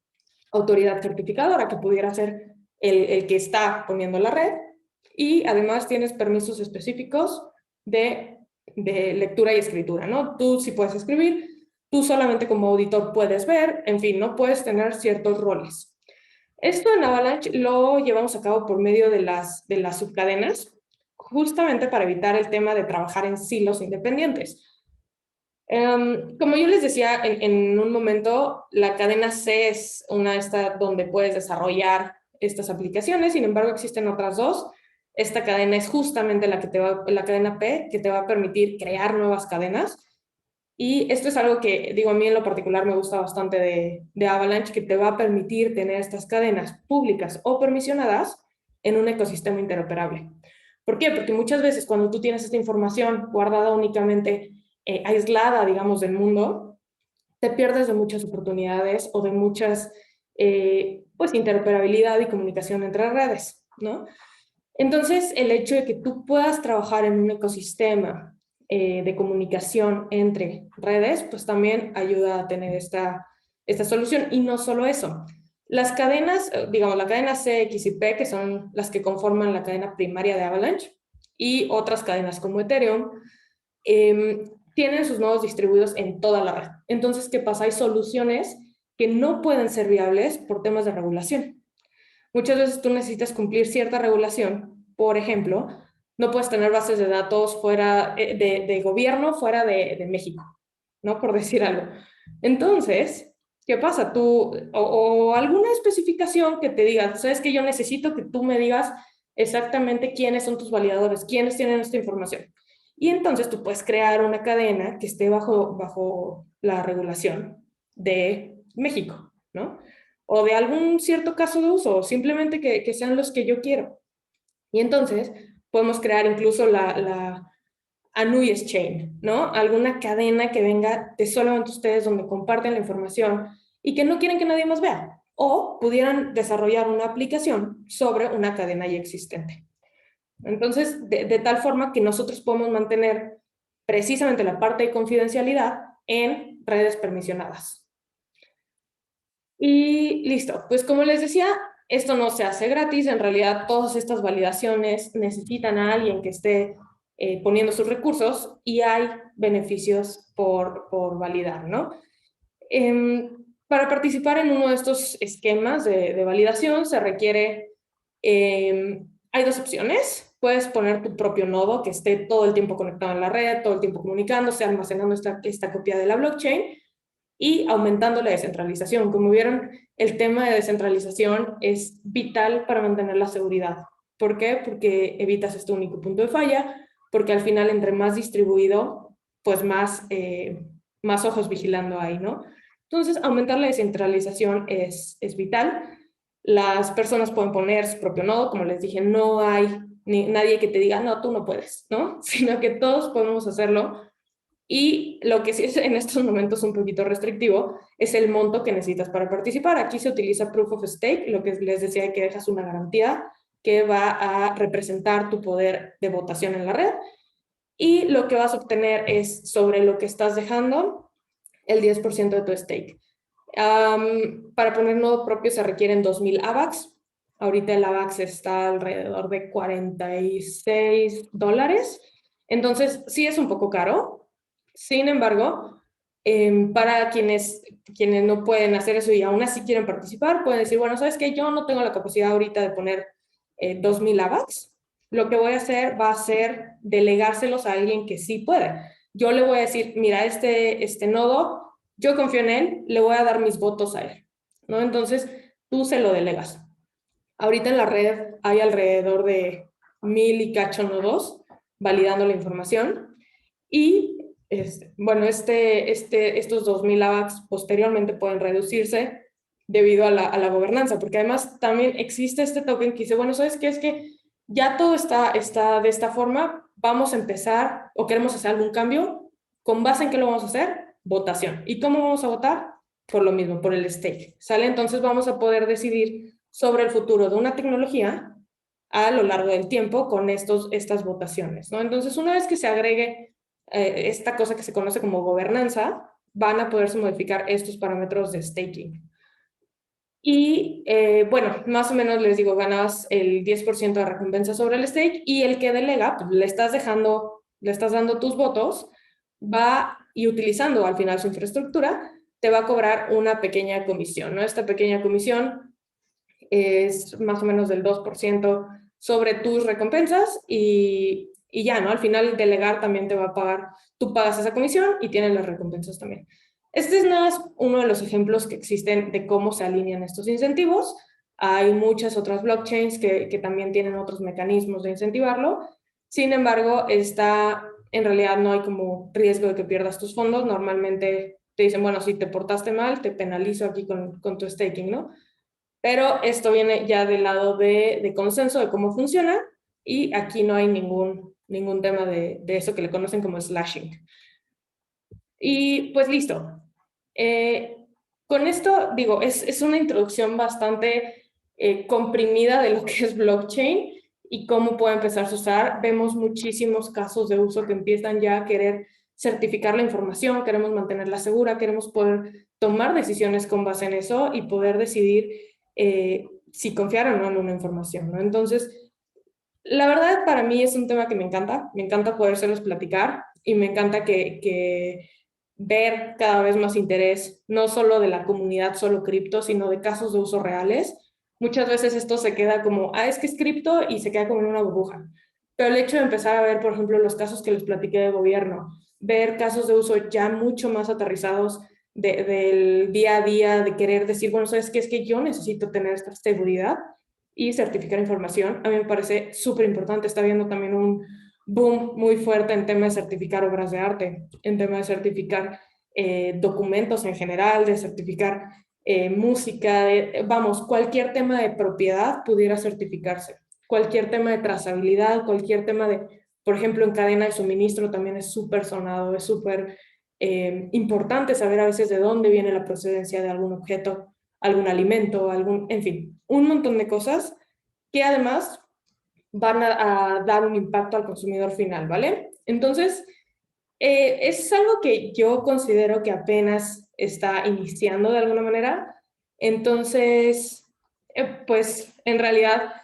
autoridad certificadora que pudiera ser el que está poniendo la red, y además tienes permisos específicos de lectura y escritura, ¿no? Tú sí puedes escribir, tú solamente como auditor puedes ver, en fin, no puedes tener ciertos roles. Esto en Avalanche lo llevamos a cabo por medio de las subcadenas, justamente para evitar el tema de trabajar en silos independientes. Como yo les decía en un momento, la cadena C es una donde puedes desarrollar estas aplicaciones, sin embargo existen otras dos. Esta cadena es justamente la cadena P, que te va a permitir crear nuevas cadenas. Y esto es algo que, digo, a mí en lo particular me gusta bastante de Avalanche, que te va a permitir tener estas cadenas públicas o permisionadas en un ecosistema interoperable. ¿Por qué? Porque muchas veces cuando tú tienes esta información guardada únicamente, aislada, digamos, del mundo, te pierdes de muchas oportunidades o de muchas, pues, interoperabilidad y comunicación entre redes, ¿no? Entonces, el hecho de que tú puedas trabajar en un ecosistema de comunicación entre redes, pues también ayuda a tener esta solución. Y no solo eso, las cadenas, digamos, la cadena C, X y P, que son las que conforman la cadena primaria de Avalanche, y otras cadenas como Ethereum, tienen sus nodos distribuidos en toda la red. Entonces, ¿qué pasa? Hay soluciones que no pueden ser viables por temas de regulación. Muchas veces tú necesitas cumplir cierta regulación. Por ejemplo, no puedes tener bases de datos fuera de gobierno fuera de México, ¿no? Por decir algo. Entonces, ¿qué pasa? Tú, o alguna especificación que te diga, sabes que yo necesito que tú me digas exactamente quiénes son tus validadores, quiénes tienen esta información. Y entonces tú puedes crear una cadena que esté bajo la regulación de México, ¿no? O de algún cierto caso de uso, o simplemente que sean los que yo quiero. Y entonces podemos crear incluso la Anuyes Chain, ¿no? Alguna cadena que venga de solamente ustedes, donde comparten la información y que no quieren que nadie más vea. O pudieran desarrollar una aplicación sobre una cadena ya existente. Entonces, de tal forma que nosotros podemos mantener precisamente la parte de confidencialidad en redes permisionadas. Y listo, pues como les decía, esto no se hace gratis. En realidad, todas estas validaciones necesitan a alguien que esté poniendo sus recursos, y hay beneficios por validar, ¿no? Para participar en uno de estos esquemas de validación se requiere, hay dos opciones. Puedes poner tu propio nodo que esté todo el tiempo conectado en la red, todo el tiempo comunicándose, almacenando esta copia de la blockchain y aumentando la descentralización. Como vieron, el tema de descentralización es vital para mantener la seguridad. ¿Por qué? Porque evitas este único punto de falla, porque al final, entre más distribuido, pues más ojos vigilando hay, ¿no? Entonces, aumentar la descentralización es vital. Las personas pueden poner su propio nodo, como les dije, no hay nadie que te diga, no, tú no puedes, ¿no? Sino que todos podemos hacerlo. Y lo que sí es en estos momentos un poquito restrictivo es el monto que necesitas para participar. Aquí se utiliza Proof of Stake, lo que les decía, que dejas una garantía que va a representar tu poder de votación en la red. Y lo que vas a obtener es, sobre lo que estás dejando, el 10% de tu stake. Para poner nodo propio se requieren 2,000 AVAX. Ahorita el AVAX está alrededor de $46. Entonces, sí es un poco caro. Sin embargo, para quienes no pueden hacer eso y aún así quieren participar, pueden decir, bueno, ¿sabes qué? Yo no tengo la capacidad ahorita de poner 2,000 AVAX. Lo que voy a hacer va a ser delegárselos a alguien que sí puede. Yo le voy a decir, mira, este nodo, yo confío en él, le voy a dar mis votos a él, ¿no? Entonces, tú se lo delegas. Ahorita en la red hay alrededor de 1,000 y cacho nodos validando la información, y estos 2.000 AVAX posteriormente pueden reducirse debido a la gobernanza, porque además también existe este token que dice, bueno, ¿sabes qué? Es que ya todo está de esta forma, vamos a empezar o queremos hacer algún cambio, ¿con base en qué lo vamos a hacer? Votación. ¿Y cómo vamos a votar? Por lo mismo, por el stake. ¿Sale? Entonces vamos a poder decidir sobre el futuro de una tecnología a lo largo del tiempo con estas votaciones, ¿no? Entonces, una vez que se agregue esta cosa que se conoce como gobernanza, van a poderse modificar estos parámetros de staking. Y bueno, más o menos les digo, ganas el 10% de recompensa sobre el stake y el que delega, pues le estás dando tus votos, va y utilizando al final su infraestructura, te va a cobrar una pequeña comisión, ¿no? Esta pequeña comisión es más o menos del 2% sobre tus recompensas y ya, ¿no? Al final el delegar también te va a pagar, tú pagas esa comisión y tienes las recompensas también. Este es nada más uno de los ejemplos que existen de cómo se alinean estos incentivos. Hay muchas otras blockchains que también tienen otros mecanismos de incentivarlo. Sin embargo, en realidad no hay como riesgo de que pierdas tus fondos. Normalmente te dicen, bueno, si te portaste mal, te penalizo aquí con tu staking, ¿no? Pero esto viene ya del lado de consenso de cómo funciona y aquí no hay ningún tema de eso que le conocen como slashing. Y pues listo. Con esto, digo, es una introducción bastante comprimida de lo que es blockchain y cómo puede empezar a usar. Vemos muchísimos casos de uso que empiezan ya a querer certificar la información, queremos mantenerla segura, queremos poder tomar decisiones con base en eso y poder decidir si confiar o no en una información, ¿no? Entonces, la verdad para mí es un tema que me encanta podérselos platicar y me encanta que ver cada vez más interés, no solo de la comunidad solo cripto, sino de casos de uso reales. Muchas veces esto se queda como, es que es cripto y se queda como en una burbuja. Pero el hecho de empezar a ver, por ejemplo, los casos que les platiqué de gobierno, ver casos de uso ya mucho más aterrizados del día a día, de querer decir, bueno, ¿sabes qué? Es que yo necesito tener esta seguridad y certificar información. A mí me parece súper importante. Está habiendo también un boom muy fuerte en tema de certificar obras de arte, en tema de certificar documentos en general, de certificar música, vamos, cualquier tema de propiedad pudiera certificarse. Cualquier tema de trazabilidad, cualquier tema de, por ejemplo, en cadena de suministro también es súper sonado, es súper importante saber a veces de dónde viene la procedencia de algún objeto, algún alimento, en fin, un montón de cosas que además van a dar un impacto al consumidor final, ¿vale? Entonces, es algo que yo considero que apenas está iniciando de alguna manera. Entonces, pues en realidad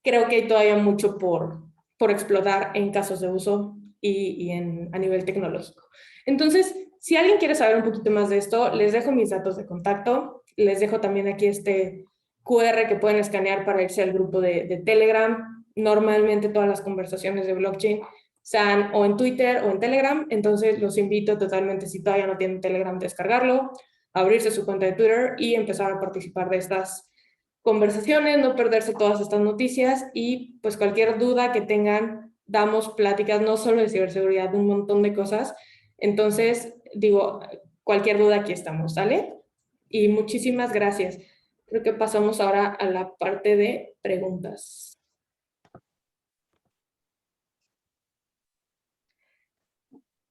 creo que hay todavía mucho por explotar en casos de uso y a nivel tecnológico. Entonces, si alguien quiere saber un poquito más de esto, les dejo mis datos de contacto, les dejo también aquí este QR que pueden escanear para irse al grupo de Telegram. Normalmente todas las conversaciones de blockchain sean o en Twitter o en Telegram, entonces los invito totalmente, si todavía no tienen Telegram, descargarlo, abrirse su cuenta de Twitter y empezar a participar de estas conversaciones, no perderse todas estas noticias y pues cualquier duda que tengan, damos pláticas no solo de ciberseguridad, de un montón de cosas. Entonces, digo, cualquier duda aquí estamos, ¿sale? Y muchísimas gracias. Creo que pasamos ahora a la parte de preguntas.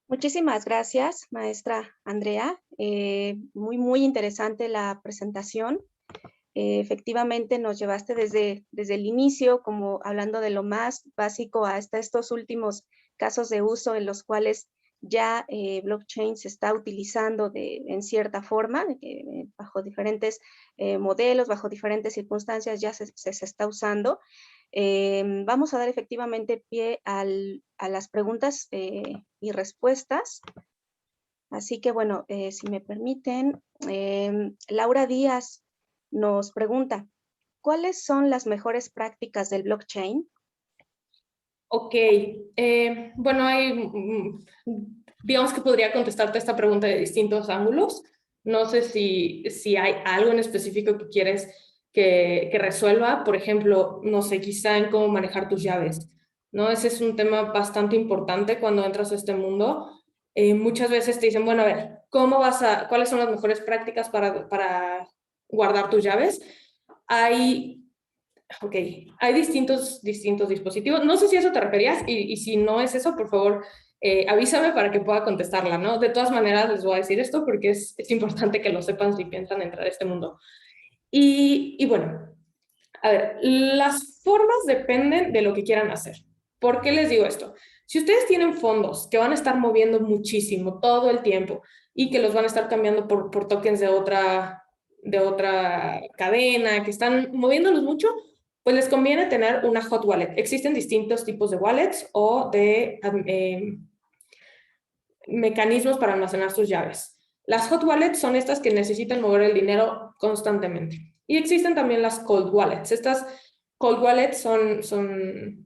Muchísimas gracias, maestra Andrea. Muy interesante la presentación. Efectivamente, nos llevaste desde el inicio, como hablando de lo más básico hasta estos últimos casos de uso en los cuales ya blockchain se está utilizando en cierta forma, bajo diferentes modelos, bajo diferentes circunstancias ya se está usando. Vamos a dar efectivamente pie a las preguntas y respuestas. Así que bueno, si me permiten, Laura Díaz nos pregunta, ¿cuáles son las mejores prácticas del blockchain? Ok, bueno, digamos que podría contestarte esta pregunta de distintos ángulos. No sé si hay algo en específico que quieres que resuelva. Por ejemplo, no sé, quizá en cómo manejar tus llaves, ¿no? Ese es un tema bastante importante cuando entras a este mundo. muchas veces te dicen, bueno, a ver, ¿cuáles son las mejores prácticas para guardar tus llaves? Hay distintos dispositivos. No sé si a eso te referías y si no es eso, por favor, avísame para que pueda contestarla, ¿no? De todas maneras, les voy a decir esto porque es importante que lo sepan si piensan entrar a este mundo. Y bueno, a ver, las formas dependen de lo que quieran hacer. ¿Por qué les digo esto? Si ustedes tienen fondos que van a estar moviendo muchísimo todo el tiempo y que los van a estar cambiando por tokens de otra cadena, que están moviéndolos mucho, pues les conviene tener una hot wallet. Existen distintos tipos de wallets o de mecanismos para almacenar sus llaves. Las hot wallets son estas que necesitan mover el dinero constantemente. Y existen también las cold wallets. Estas cold wallets son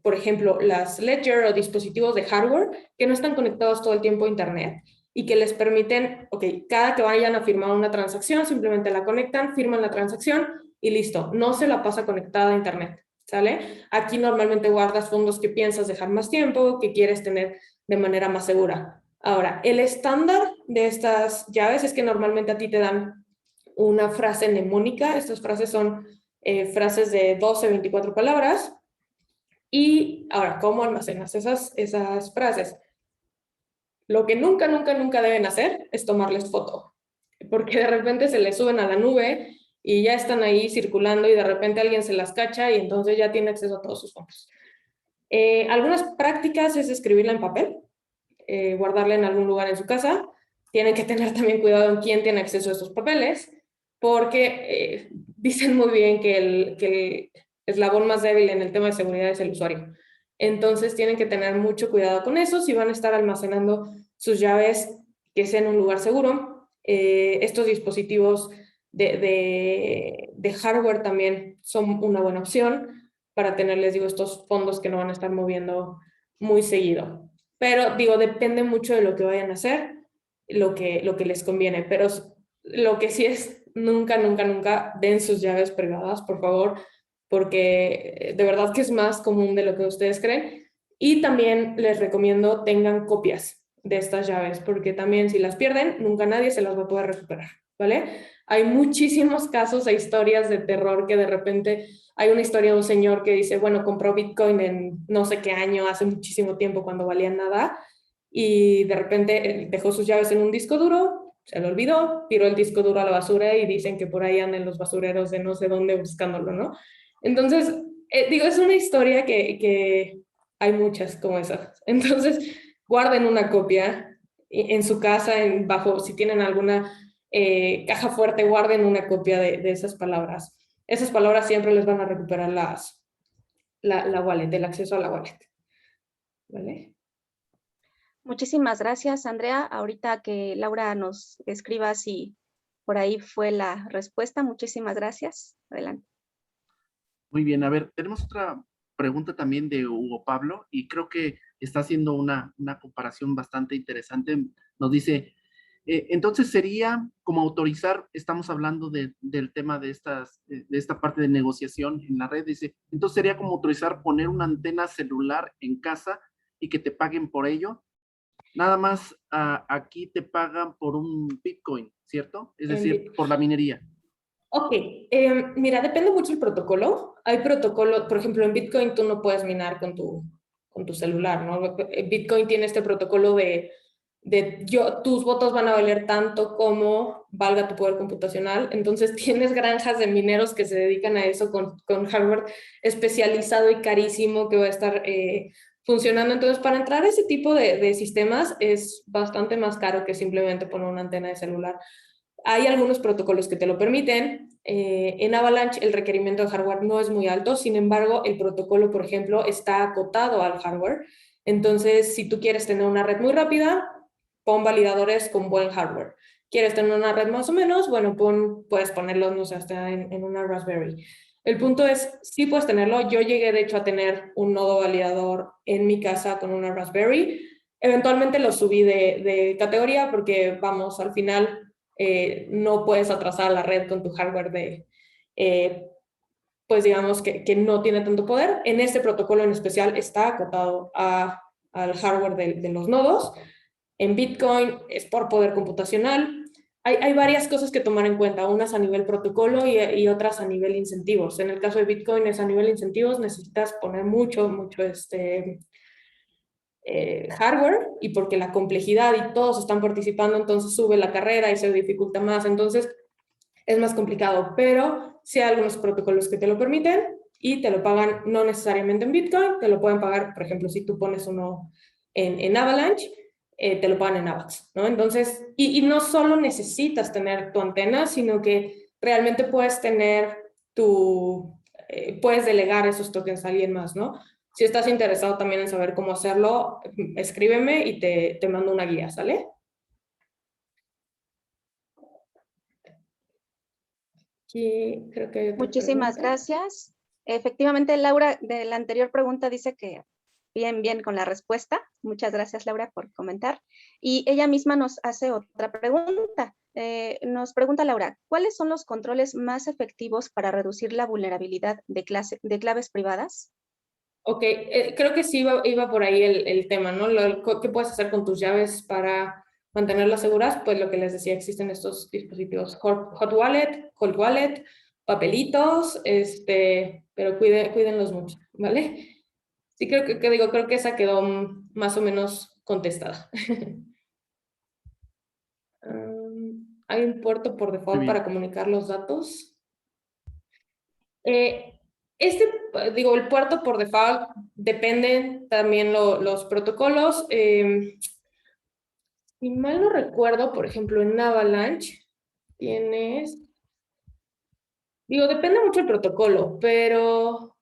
por ejemplo, las ledger o dispositivos de hardware que no están conectados todo el tiempo a internet y que les permiten, cada que vayan a firmar una transacción, simplemente la conectan, firman la transacción y listo, no se la pasa conectada a internet, ¿sale? Aquí normalmente guardas fondos que piensas dejar más tiempo, que quieres tener de manera más segura. Ahora, el estándar de estas llaves es que normalmente a ti te dan una frase mnemónica. Estas frases son frases de 12, 24 palabras. Y ahora, ¿cómo almacenas esas frases? Lo que nunca deben hacer es tomarles foto, porque de repente se les suben a la nube y ya están ahí circulando y de repente alguien se las cacha y entonces ya tiene acceso a todos sus fondos. Algunas prácticas es escribirla en papel, guardarla en algún lugar en su casa. Tienen que tener también cuidado en quién tiene acceso a estos papeles, porque dicen muy bien que el eslabón más débil en el tema de seguridad es el usuario. Entonces tienen que tener mucho cuidado con eso si van a estar almacenando sus llaves, que sea en un lugar seguro. Estos dispositivos de hardware también son una buena opción para tener, les digo, estos fondos que no van a estar moviendo muy seguido. Pero digo, depende mucho de lo que vayan a hacer, lo que les conviene. Pero lo que sí es, nunca den sus llaves privadas, por favor, porque de verdad que es más común de lo que ustedes creen. Y también les recomiendo tengan copias de estas llaves, porque también si las pierden, nunca nadie se las va a poder recuperar, ¿vale? Hay muchísimos casos e historias de terror que de repente hay una historia de un señor que dice, bueno, compró Bitcoin en no sé qué año, hace muchísimo tiempo cuando valía nada, y de repente dejó sus llaves en un disco duro, se lo olvidó, tiró el disco duro a la basura y dicen que por ahí andan los basureros de no sé dónde buscándolo, ¿no? Entonces, digo, es una historia que hay muchas como esas. Entonces, guarden una copia en su casa, si tienen alguna caja fuerte, guarden una copia de esas palabras. Esas palabras siempre les van a recuperar la wallet, el acceso a la wallet. ¿Vale? Muchísimas gracias, Andrea. Ahorita que Laura nos escriba si por ahí fue la respuesta. Muchísimas gracias. Adelante. Muy bien, a ver, tenemos otra pregunta también de Hugo Pablo y creo que está haciendo una comparación bastante interesante. Nos dice, entonces sería como autorizar, estamos hablando del tema de esta parte de negociación en la red, dice, entonces sería como autorizar poner una antena celular en casa y que te paguen por ello. Nada más aquí te pagan por un Bitcoin, ¿cierto? Es decir, por la minería. Ok, mira, depende mucho el protocolo. Hay protocolos, por ejemplo, en Bitcoin tú no puedes minar con tu celular, ¿no? Bitcoin tiene este protocolo tus votos van a valer tanto como valga tu poder computacional. Entonces tienes granjas de mineros que se dedican a eso con hardware especializado y carísimo que va a estar funcionando. Entonces, para entrar a ese tipo de sistemas es bastante más caro que simplemente poner una antena de celular. Hay algunos protocolos que te lo permiten. En Avalanche el requerimiento de hardware no es muy alto, sin embargo, el protocolo, por ejemplo, está acotado al hardware. Entonces, si tú quieres tener una red muy rápida, pon validadores con buen hardware. ¿Quieres tener una red más o menos? Bueno, puedes ponerlos, no sé, hasta en una Raspberry. El punto es, sí puedes tenerlo. Yo llegué, de hecho, a tener un nodo validador en mi casa con una Raspberry. Eventualmente lo subí de categoría porque, vamos, al final no puedes atrasar la red con tu hardware pues digamos que no tiene tanto poder. En este protocolo en especial está acotado a al hardware de los nodos. En Bitcoin es por poder computacional. Hay varias cosas que tomar en cuenta, unas a nivel protocolo y otras a nivel incentivos. En el caso de Bitcoin es a nivel incentivos, necesitas poner mucho hardware, y porque la complejidad y todos están participando, entonces sube la carrera y se dificulta más, entonces es más complicado, pero sí hay algunos protocolos que te lo permiten y te lo pagan no necesariamente en Bitcoin, te lo pueden pagar, por ejemplo, si tú pones uno en Avalanche, te lo pagan en AVAX, ¿no? Entonces, y no solo necesitas tener tu antena, sino que realmente puedes tener puedes delegar esos tokens a alguien más, ¿no? Si estás interesado también en saber cómo hacerlo, escríbeme y te mando una guía, ¿sale? Aquí creo que hay otra Muchísimas pregunta. gracias. Efectivamente, Laura, de la anterior pregunta dice que bien con la respuesta. Muchas gracias, Laura, por comentar. Y ella misma nos hace otra pregunta. Nos pregunta Laura, ¿cuáles son los controles más efectivos para reducir la vulnerabilidad de claves privadas? Ok, creo que sí iba por ahí el tema, ¿no? ¿Qué puedes hacer con tus llaves para mantenerlas seguras? Pues lo que les decía, existen estos dispositivos Hot Wallet, Cold Wallet, papelitos, pero cuídenlos mucho, ¿vale? Sí, creo que esa quedó más o menos contestada. ¿Hay un puerto por default para comunicar los datos? El puerto por default dependen también los protocolos. Si mal no recuerdo, por ejemplo, en Avalanche tienes, depende mucho del protocolo, pero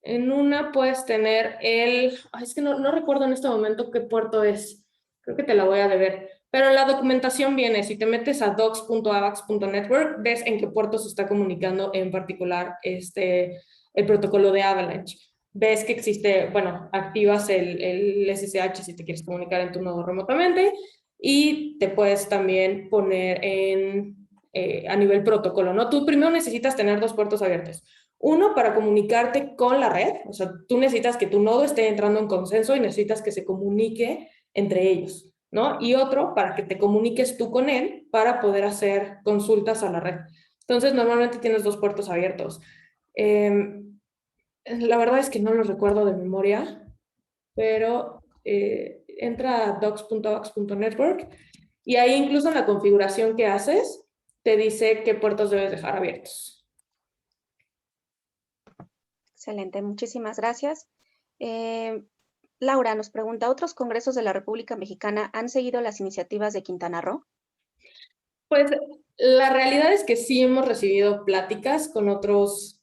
en una puedes tener es que no recuerdo en este momento qué puerto es, creo que te la voy a deber, pero en la documentación viene, si te metes a docs.avax.network, ves en qué puerto se está comunicando en particular el protocolo de Avalanche. Ves que existe, bueno, activas el SSH si te quieres comunicar en tu nodo remotamente, y te puedes también poner a nivel protocolo, ¿no? Tú primero necesitas tener dos puertos abiertos. Uno, para comunicarte con la red, o sea, tú necesitas que tu nodo esté entrando en consenso y necesitas que se comunique entre ellos, ¿no? Y otro, para que te comuniques tú con él para poder hacer consultas a la red. Entonces, normalmente tienes dos puertos abiertos. La verdad es que no los recuerdo de memoria, pero entra a docs.avax.network y ahí incluso en la configuración que haces, te dice qué puertos debes dejar abiertos. Excelente, muchísimas gracias. Laura nos pregunta, ¿otros congresos de la República Mexicana han seguido las iniciativas de Quintana Roo? Pues la realidad es que sí hemos recibido pláticas con otros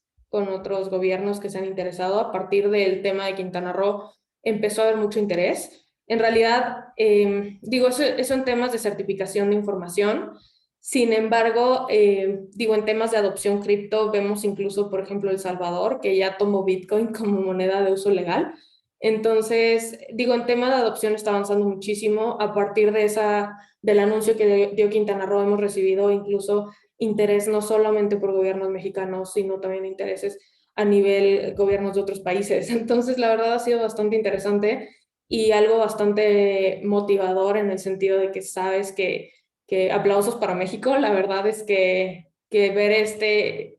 gobiernos que se han interesado. A partir del tema de Quintana Roo empezó a haber mucho interés. En realidad, eso en temas de certificación de información. Sin embargo, en temas de adopción cripto, vemos incluso, por ejemplo, El Salvador, que ya tomó Bitcoin como moneda de uso legal. Entonces, en tema de adopción está avanzando muchísimo. A partir del anuncio que dio Quintana Roo, hemos recibido incluso interés no solamente por gobiernos mexicanos, sino también intereses a nivel gobiernos de otros países. Entonces, la verdad ha sido bastante interesante y algo bastante motivador en el sentido de que sabes que aplausos para México. La verdad es que ver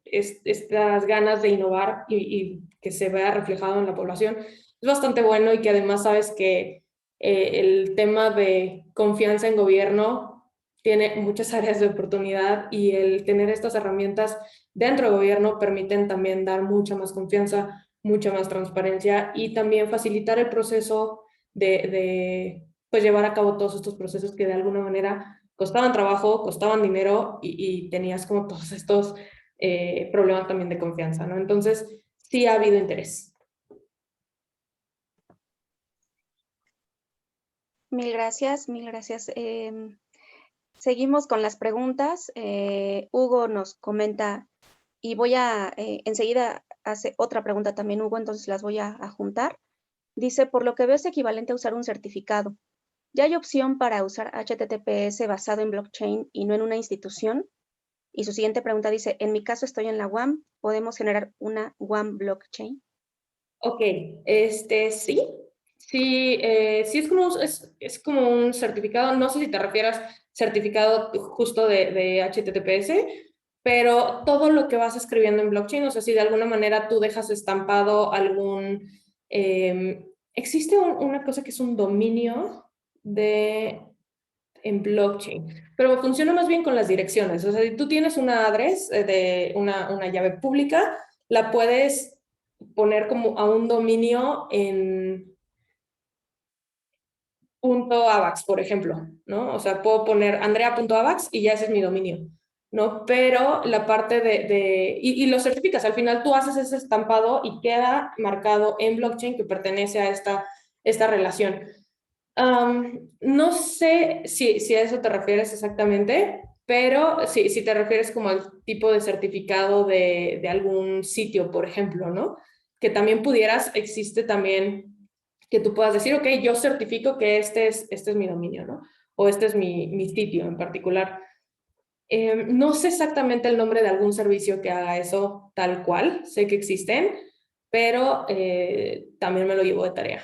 estas ganas de innovar y que se vea reflejado en la población es bastante bueno, y que además sabes que el tema de confianza en gobierno tiene muchas áreas de oportunidad, y el tener estas herramientas dentro del gobierno permiten también dar mucha más confianza, mucha más transparencia, y también facilitar el proceso de pues llevar a cabo todos estos procesos que de alguna manera costaban trabajo, costaban dinero, y tenías como todos estos problemas también de confianza, ¿no? Entonces, sí ha habido interés. Mil gracias, mil gracias. Seguimos con las preguntas. Hugo nos comenta, y voy a, enseguida hace otra pregunta también Hugo, entonces las voy a juntar. Dice, por lo que veo es equivalente a usar un certificado. ¿Ya hay opción para usar HTTPS basado en blockchain y no en una institución? Y su siguiente pregunta dice, en mi caso estoy en la UAM, ¿podemos generar una UAM blockchain? Ok, sí. Sí, sí es como un certificado, no sé si te refieres certificado justo de HTTPS, pero todo lo que vas escribiendo en blockchain, o sea, si de alguna manera tú dejas estampado algún... existe una cosa que es un dominio en blockchain, pero funciona más bien con las direcciones. O sea, si tú tienes una address de una llave pública, la puedes poner como a un dominio en .avax, por ejemplo, ¿no? O sea, puedo poner andrea.avax y ya ese es mi dominio, ¿no? Pero la parte y lo certificas, al final tú haces ese estampado y queda marcado en blockchain que pertenece a esta relación. No sé si a eso te refieres exactamente, pero si te refieres como al tipo de certificado de algún sitio, por ejemplo, ¿no? Que también existe también que tú puedas decir, ok, yo certifico que este es mi dominio, ¿no? O este es mi sitio en particular. No sé exactamente el nombre de algún servicio que haga eso tal cual, sé que existen, pero también me lo llevo de tarea.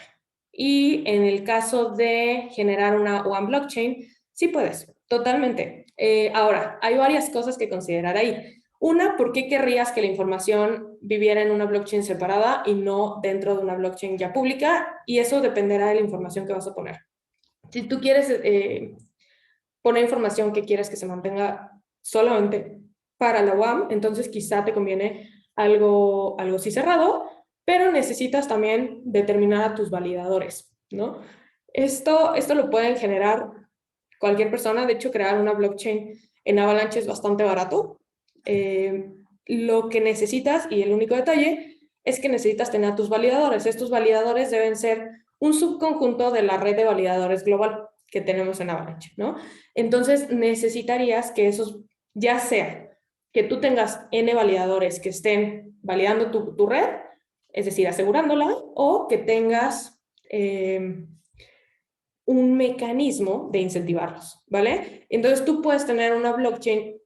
Y en el caso de generar una One Blockchain, sí puedes, totalmente. Ahora, hay varias cosas que considerar ahí. Una, ¿por qué querrías que la información viviera en una blockchain separada y no dentro de una blockchain ya pública? Y eso dependerá de la información que vas a poner. Si tú quieres poner información que quieres que se mantenga solamente para la UAM, entonces quizá te conviene algo sí cerrado, pero necesitas también determinar a tus validadores, ¿no? Esto lo pueden generar cualquier persona. De hecho, crear una blockchain en Avalanche es bastante barato. Lo que necesitas, y el único detalle, es que necesitas tener a tus validadores. Estos validadores deben ser un subconjunto de la red de validadores global que tenemos en Avalanche, ¿no? Entonces necesitarías que esos, ya sea que tú tengas N validadores que estén validando tu red, es decir, asegurándola, o que tengas un mecanismo de incentivarlos, ¿vale? Entonces tú puedes tener una blockchain,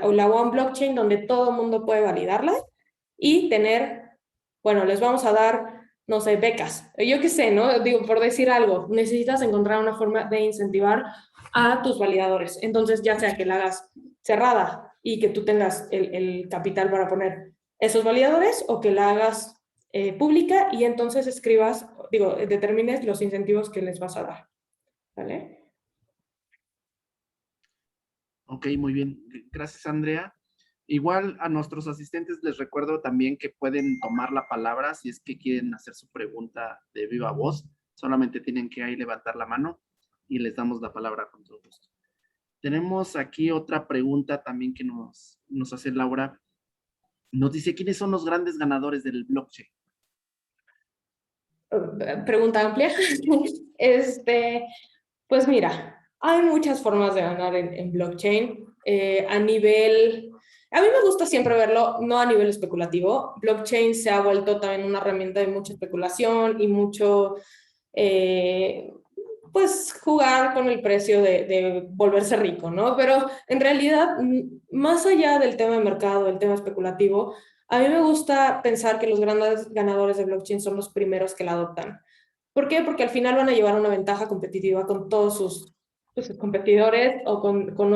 o la One Blockchain, donde todo el mundo puede validarla y tener, bueno, les vamos a dar, no sé, becas. Yo qué sé, ¿no? Digo, por decir algo, necesitas encontrar una forma de incentivar a tus validadores. Entonces, ya sea que la hagas cerrada y que tú tengas el capital para poner esos validadores, o que la hagas pública y entonces escribas, digo, determines los incentivos que les vas a dar, ¿vale? Ok, muy bien. Gracias, Andrea. Igual a nuestros asistentes les recuerdo también que pueden tomar la palabra si es que quieren hacer su pregunta de viva voz. Solamente tienen que ahí levantar la mano y les damos la palabra con todo gusto. Tenemos aquí otra pregunta también que nos hace Laura. Nos dice, ¿quiénes son los grandes ganadores del blockchain? Pregunta amplia. Pues mira, hay muchas formas de ganar en blockchain. A mí me gusta siempre verlo, no a nivel especulativo. Blockchain se ha vuelto también una herramienta de mucha especulación y mucho, pues, jugar con el precio de volverse rico, ¿no? Pero en realidad, más allá del tema de mercado, el tema especulativo, a mí me gusta pensar que los grandes ganadores de blockchain son los primeros que la adoptan. ¿Por qué? Porque al final van a llevar una ventaja competitiva con todos sus competidores o con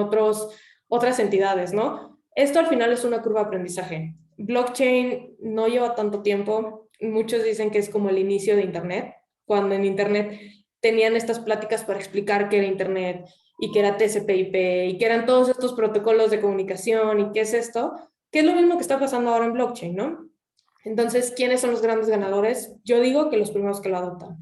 otras entidades, ¿no? Esto al final es una curva de aprendizaje. Blockchain no lleva tanto tiempo. Muchos dicen que es como el inicio de Internet, cuando en Internet tenían estas pláticas para explicar qué era Internet y qué era TCP/IP y qué eran todos estos protocolos de comunicación y qué es esto, que es lo mismo que está pasando ahora en blockchain, ¿no? Entonces, ¿quiénes son los grandes ganadores? Yo digo que los primeros que lo adoptan.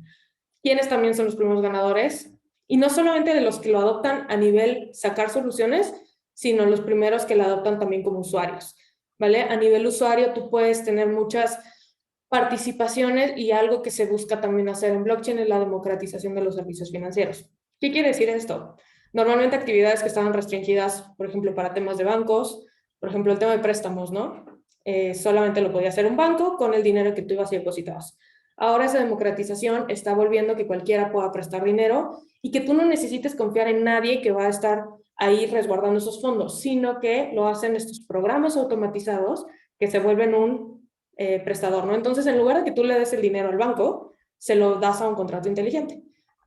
¿Quiénes también son los primeros ganadores? Y no solamente de los que lo adoptan a nivel sacar soluciones, sino los primeros que lo adoptan también como usuarios, ¿vale? A nivel usuario tú puedes tener muchas participaciones y algo que se busca también hacer en blockchain es la democratización de los servicios financieros. ¿Qué quiere decir esto? Normalmente actividades que estaban restringidas, por ejemplo, para temas de bancos, por ejemplo, el tema de préstamos, ¿no? Solamente lo podía hacer un banco con el dinero que tú ibas y depositabas. Ahora esa democratización está volviendo que cualquiera pueda prestar dinero y que tú no necesites confiar en nadie que va a estar ahí resguardando esos fondos, sino que lo hacen estos programas automatizados que se vuelven un prestador, ¿no? Entonces, en lugar de que tú le des el dinero al banco, se lo das a un contrato inteligente.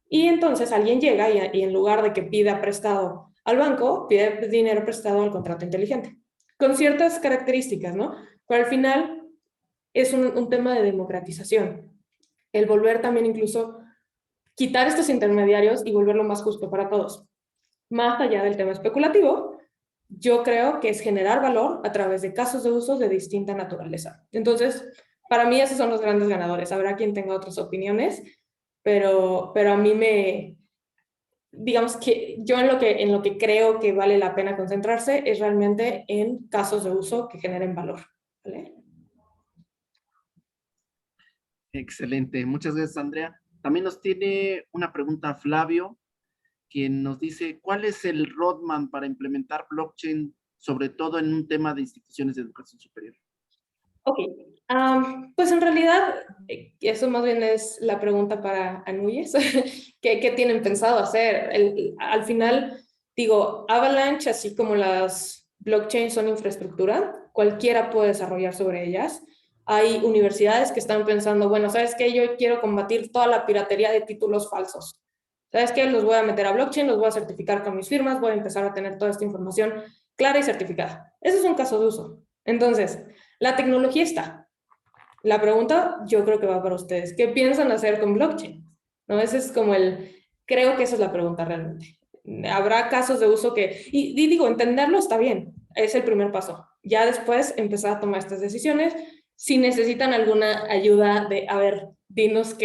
Y entonces alguien llega y en lugar de que pida prestado al banco, pide dinero prestado al contrato inteligente, con ciertas características, ¿no? Pero al final es un tema de democratización. El volver también incluso quitar estos intermediarios y volverlo más justo para todos. Más allá del tema especulativo, yo creo que es generar valor a través de casos de uso de distinta naturaleza. Entonces, para mí esos son los grandes ganadores. Habrá quien tenga otras opiniones, pero a mí digamos que yo en lo que creo que vale la pena concentrarse es realmente en casos de uso que generen valor, ¿vale? Excelente, muchas gracias, Andrea. También nos tiene una pregunta Flavio, quien nos dice, ¿cuál es el roadmap para implementar blockchain, sobre todo en un tema de instituciones de educación superior? Ok, pues en realidad, eso más bien es la pregunta para Anuyes. ¿Qué tienen pensado hacer? Al final, digo, Avalanche, así como las blockchains son infraestructura, cualquiera puede desarrollar sobre ellas. Hay universidades que están pensando, bueno, ¿sabes qué? Yo quiero combatir toda la piratería de títulos falsos. ¿Sabes qué? Los voy a meter a blockchain, los voy a certificar con mis firmas, voy a empezar a tener toda esta información clara y certificada. Ese es un caso de uso. Entonces, la tecnología está. La pregunta yo creo que va para ustedes. ¿Qué piensan hacer con blockchain? ¿No? Ese es como creo que esa es la pregunta realmente. Habrá casos de uso y digo, entenderlo está bien, es el primer paso. Ya después empezar a tomar estas decisiones. Si necesitan alguna ayuda a ver, dinos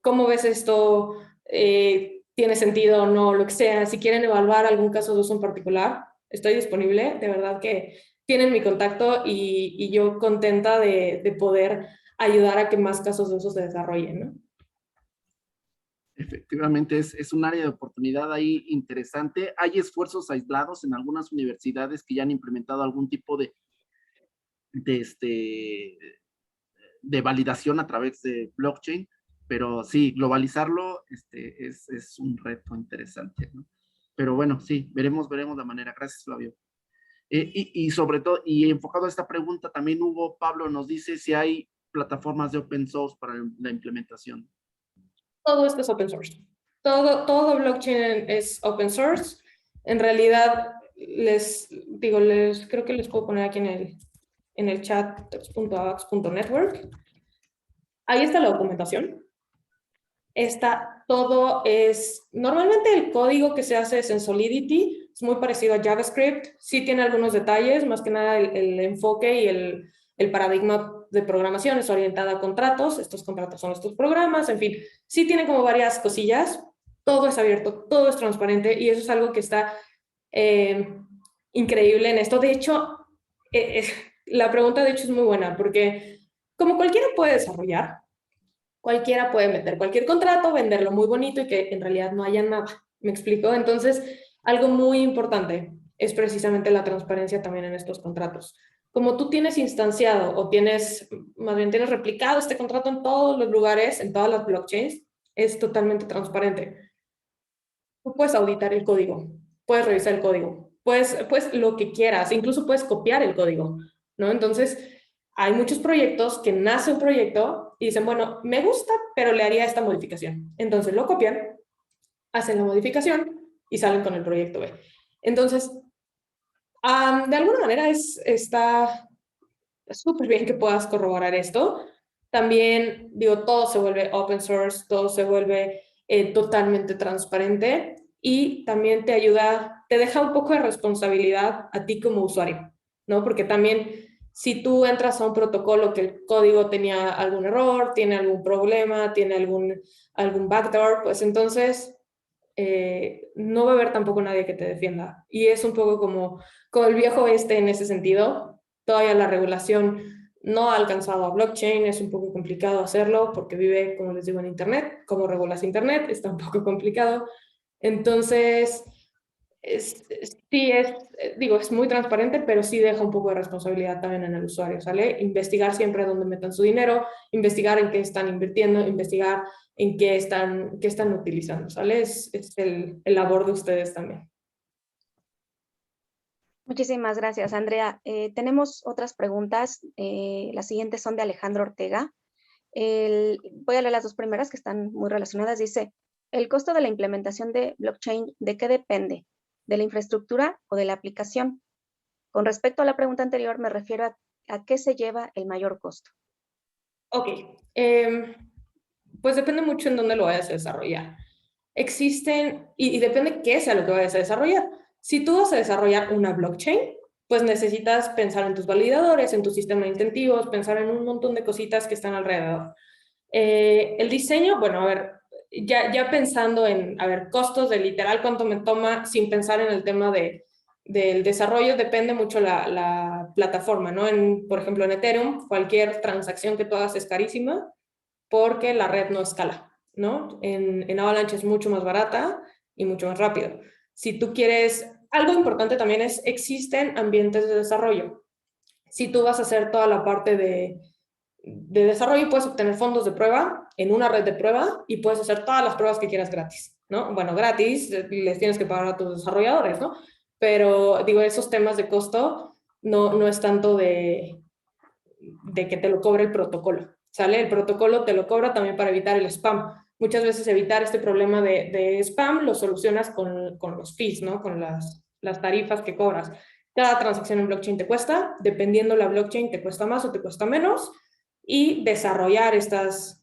cómo ves esto, tiene sentido o no, lo que sea. Si quieren evaluar algún caso de uso en particular, estoy disponible, de verdad que tienen mi contacto y yo contenta de poder ayudar a que más casos de uso se desarrollen, ¿no? Efectivamente, es un área de oportunidad ahí interesante. Hay esfuerzos aislados en algunas universidades que ya han implementado algún tipo de validación a través de blockchain, pero sí, globalizarlo es un reto interesante, ¿no? Pero bueno, sí, veremos la manera. Gracias, Flavio. Y sobre todo, y enfocado a esta pregunta, también Hugo Pablo nos dice si hay plataformas de open source para la implementación. Todo esto es open source. Todo blockchain es open source. En realidad, creo que les puedo poner aquí en el chat text.avax.network. Ahí está la documentación. Normalmente el código que se hace es en Solidity, es muy parecido a JavaScript, sí tiene algunos detalles, más que nada el enfoque y el paradigma de programación es orientada a contratos, estos contratos son estos programas, en fin, sí tiene como varias cosillas, todo es abierto, todo es transparente y eso es algo que está increíble en esto. De hecho, la pregunta de hecho es muy buena porque como cualquiera puede desarrollar, cualquiera puede meter cualquier contrato, venderlo muy bonito y que en realidad no haya nada. ¿Me explico? Entonces, algo muy importante es precisamente la transparencia también en estos contratos. Como tú tienes instanciado o más bien tienes replicado este contrato en todos los lugares, en todas las blockchains, es totalmente transparente. Tú puedes auditar el código, puedes revisar el código, puedes lo que quieras, incluso puedes copiar el código, ¿no? Entonces, hay muchos proyectos que nace un proyecto y dicen, bueno, me gusta, pero le haría esta modificación. Entonces lo copian, hacen la modificación y salen con el proyecto B. Entonces, de alguna manera está súper bien que puedas corroborar esto. También, digo, todo se vuelve open source, todo se vuelve totalmente transparente y también te deja un poco de responsabilidad a ti como usuario, ¿no? Porque también si tú entras a un protocolo que el código tenía algún error, tiene algún problema, tiene algún backdoor, pues entonces no va a haber tampoco nadie que te defienda. Y es un poco como el viejo oeste en ese sentido. Todavía la regulación no ha alcanzado a blockchain, es un poco complicado hacerlo porque vive, como les digo, en Internet. ¿Cómo regulas Internet? Está un poco complicado. Entonces, es muy transparente, pero sí deja un poco de responsabilidad también en el usuario, ¿sale? Investigar siempre dónde metan su dinero, investigar en qué están invirtiendo, investigar en qué están utilizando, ¿sale? Es el labor de ustedes también. Muchísimas gracias, Andrea. Tenemos otras preguntas. Las siguientes son de Alejandro Ortega. Voy a leer las dos primeras que están muy relacionadas. Dice, ¿el costo de la implementación de blockchain de qué depende? ¿De la infraestructura o de la aplicación? Con respecto a la pregunta anterior, me refiero a qué se lleva el mayor costo. Ok, pues depende mucho en dónde lo vayas a desarrollar. Existen, y depende qué sea lo que vayas a desarrollar. Si tú vas a desarrollar una blockchain, pues necesitas pensar en tus validadores, en tu sistema de incentivos, pensar en un montón de cositas que están alrededor. El diseño, bueno, a ver, ya pensando en, a ver, costos de literal cuánto me toma, sin pensar en el tema del desarrollo, depende mucho la plataforma, ¿no? Por ejemplo, en Ethereum, cualquier transacción que tú hagas es carísima porque la red no escala, ¿no? En Avalanche es mucho más barata y mucho más rápido. Si tú quieres, algo importante también es, existen ambientes de desarrollo. Si tú vas a hacer toda la parte de desarrollo, puedes obtener fondos de prueba en una red de prueba y puedes hacer todas las pruebas que quieras gratis, ¿no? Bueno, gratis, les tienes que pagar a tus desarrolladores, ¿no? Pero, digo, esos temas de costo no es tanto de que te lo cobre el protocolo, ¿sale? El protocolo te lo cobra también para evitar el spam. Muchas veces evitar este problema de spam lo solucionas con los fees, ¿no? Con las tarifas que cobras. Cada transacción en blockchain te cuesta, dependiendo la blockchain te cuesta más o te cuesta menos, y desarrollar estas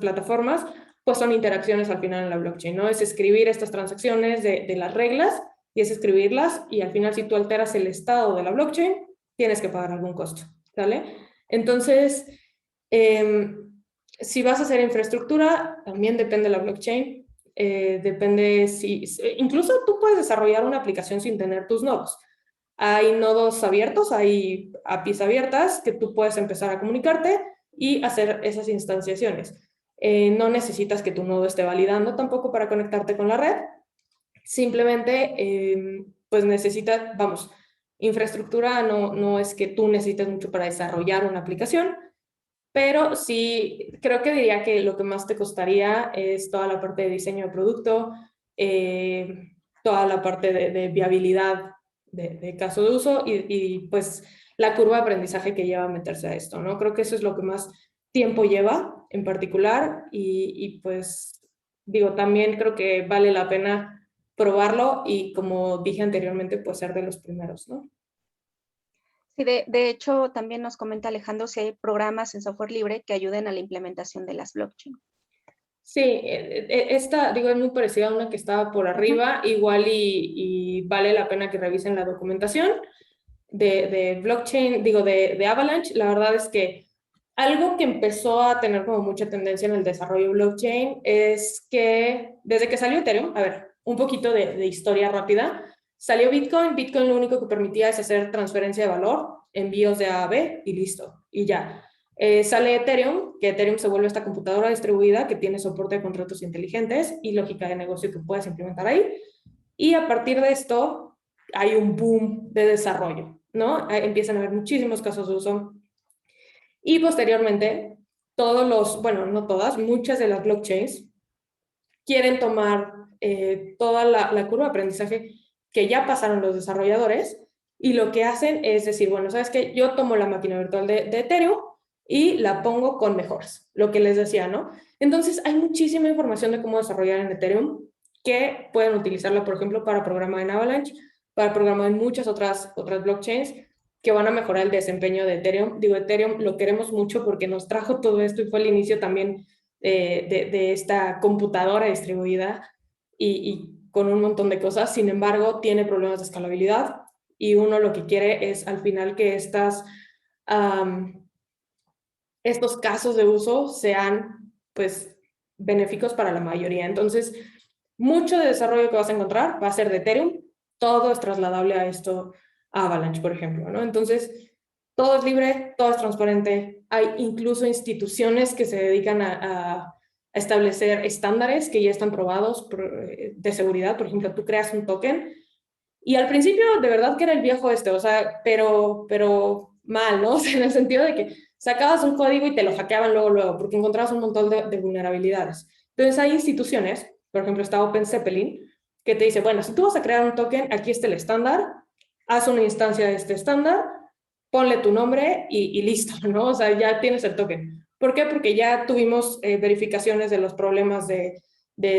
plataformas, pues son interacciones al final en la blockchain, ¿no? Es escribir estas transacciones de las reglas y es escribirlas, y al final si tú alteras el estado de la blockchain, tienes que pagar algún costo, ¿sale? Entonces, si vas a hacer infraestructura, también depende de la blockchain, depende incluso tú puedes desarrollar una aplicación sin tener tus nodos. Hay nodos abiertos, hay APIs abiertas que tú puedes empezar a comunicarte y hacer esas instanciaciones. No necesitas que tu nodo esté validando tampoco para conectarte con la red. Simplemente, pues necesitas, vamos, infraestructura no es que tú necesites mucho para desarrollar una aplicación, pero sí, creo que diría que lo que más te costaría es toda la parte de diseño de producto, toda la parte de viabilidad de caso de uso y pues la curva de aprendizaje que lleva a meterse a esto, ¿no? Creo que eso es lo que más tiempo lleva en particular y pues digo, también creo que vale la pena probarlo y como dije anteriormente, pues ser de los primeros, ¿no? Sí, de hecho, también nos comenta Alejandro si hay programas en software libre que ayuden a la implementación de las blockchain. Sí, esta, digo, es muy parecida a una que estaba por arriba, igual y vale la pena que revisen la documentación de blockchain, digo, de Avalanche. La verdad es que algo que empezó a tener como mucha tendencia en el desarrollo de blockchain es que desde que salió Ethereum, a ver, un poquito de historia rápida, salió Bitcoin lo único que permitía es hacer transferencia de valor, envíos de A a B y listo, y ya. Sale Ethereum, que Ethereum se vuelve esta computadora distribuida que tiene soporte de contratos inteligentes y lógica de negocio que puedes implementar ahí. Y a partir de esto hay un boom de desarrollo, ¿no? Empiezan a haber muchísimos casos de uso. Y posteriormente, bueno, no todas, muchas de las blockchains quieren tomar toda la curva de aprendizaje que ya pasaron los desarrolladores y lo que hacen es decir, bueno, ¿sabes qué? Yo tomo la máquina virtual de Ethereum y la pongo con mejoras, lo que les decía, ¿no? Entonces, hay muchísima información de cómo desarrollar en Ethereum que pueden utilizarla, por ejemplo, para programar en Avalanche, para programar en muchas otras blockchains que van a mejorar el desempeño de Ethereum. Digo, Ethereum lo queremos mucho porque nos trajo todo esto y fue el inicio también de esta computadora distribuida y con un montón de cosas. Sin embargo, tiene problemas de escalabilidad y uno lo que quiere es al final que estos casos de uso sean pues benéficos para la mayoría. Entonces, mucho de desarrollo que vas a encontrar va a ser de Ethereum, todo es trasladable a esto, a Avalanche, por ejemplo, ¿no? Entonces, todo es libre, todo es transparente, hay incluso instituciones que se dedican a establecer estándares que ya están probados de seguridad. Por ejemplo, tú creas un token y al principio de verdad que era el viejo o sea, pero mal, ¿no? O sea, en el sentido de que sacabas un código y te lo hackeaban luego, porque encontrabas un montón de vulnerabilidades. Entonces hay instituciones, por ejemplo está OpenZeppelin, que te dice, bueno, si tú vas a crear un token, aquí está el estándar, haz una instancia de este estándar, ponle tu nombre y listo, ¿no? O sea, ya tienes el token. ¿Por qué? Porque ya tuvimos verificaciones de los problemas de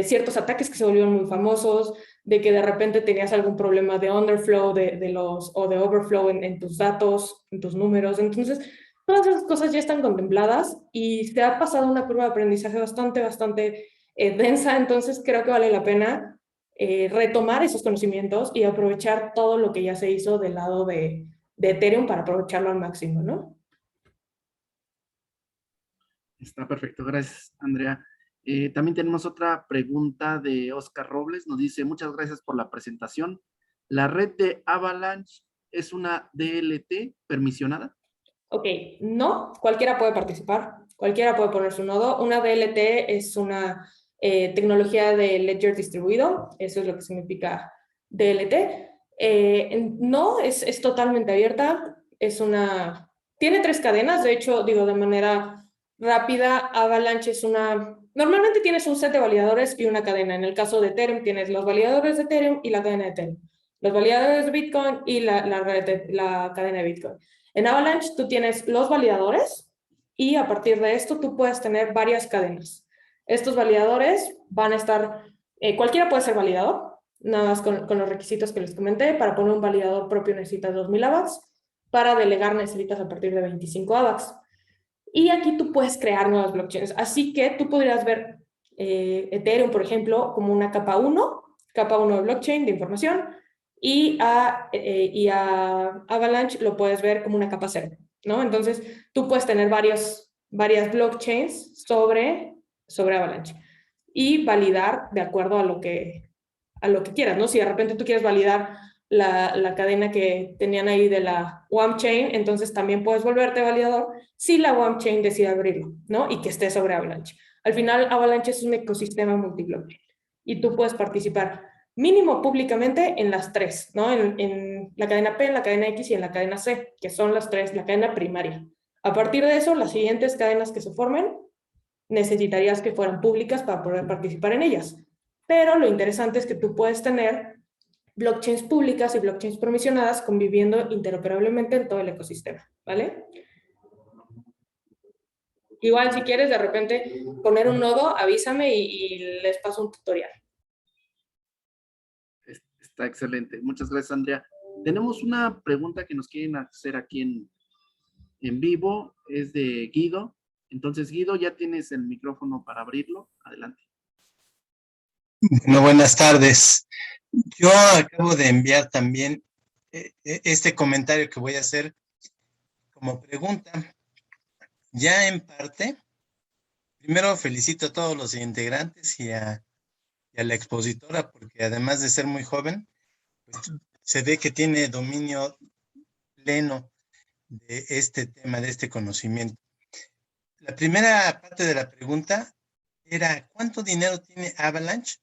ciertos ataques que se volvieron muy famosos, de que de repente tenías algún problema de underflow o de overflow en tus datos, en tus números. Entonces, todas esas cosas ya están contempladas y se ha pasado una curva de aprendizaje bastante densa, entonces creo que vale la pena retomar esos conocimientos y aprovechar todo lo que ya se hizo del lado de Ethereum para aprovecharlo al máximo, ¿no? Está perfecto, gracias, Andrea. También tenemos otra pregunta de Oscar Robles. Nos dice, muchas gracias por la presentación. ¿La red de Avalanche es una DLT permisionada? Ok, no, cualquiera puede participar, cualquiera puede poner su nodo. Una DLT es una tecnología de ledger distribuido, eso es lo que significa DLT. No, es totalmente abierta, tiene 3 cadenas, de hecho, digo de manera rápida, Avalanche es normalmente tienes un set de validadores y una cadena. En el caso de Ethereum tienes los validadores de Ethereum y la cadena de Ethereum, los validadores de Bitcoin y la cadena de Bitcoin. En Avalanche tú tienes los validadores y a partir de esto tú puedes tener varias cadenas. Estos validadores van a estar, cualquiera puede ser validador, nada más con los requisitos que les comenté. Para poner un validador propio necesitas 2000 AVAX, para delegar necesitas a partir de 25 AVAX. Y aquí tú puedes crear nuevas blockchains. Así que tú podrías ver Ethereum, por ejemplo, como una capa 1 de blockchain de información, y a Avalanche lo puedes ver como una capa 0, ¿no? Entonces, tú puedes tener varias blockchains sobre Avalanche y validar de acuerdo a lo que quieras, ¿no? Si de repente tú quieres validar la cadena que tenían ahí de la WAM Chain, entonces también puedes volverte validador si la WAM Chain decide abrirlo, ¿no? Y que esté sobre Avalanche. Al final, Avalanche es un ecosistema multiblockchain y tú puedes participar mínimo públicamente en las 3, ¿no? En la cadena P, en la cadena X y en la cadena C, que son las 3, la cadena primaria. A partir de eso, las siguientes cadenas que se formen, necesitarías que fueran públicas para poder participar en ellas. Pero lo interesante es que tú puedes tener blockchains públicas y blockchains permisionadas conviviendo interoperablemente en todo el ecosistema, ¿vale? Igual, si quieres de repente poner un nodo, avísame y les paso un tutorial. Está excelente. Muchas gracias, Andrea. Tenemos una pregunta que nos quieren hacer aquí en vivo. Es de Guido. Entonces, Guido, ya tienes el micrófono para abrirlo. Adelante. Bueno, buenas tardes. Yo acabo de enviar también este comentario que voy a hacer como pregunta. Ya en parte, primero felicito a todos los integrantes y a la expositora, porque además de ser muy joven, pues, se ve que tiene dominio pleno de este tema, de este conocimiento. La primera parte de la pregunta era, ¿cuánto dinero tiene Avalanche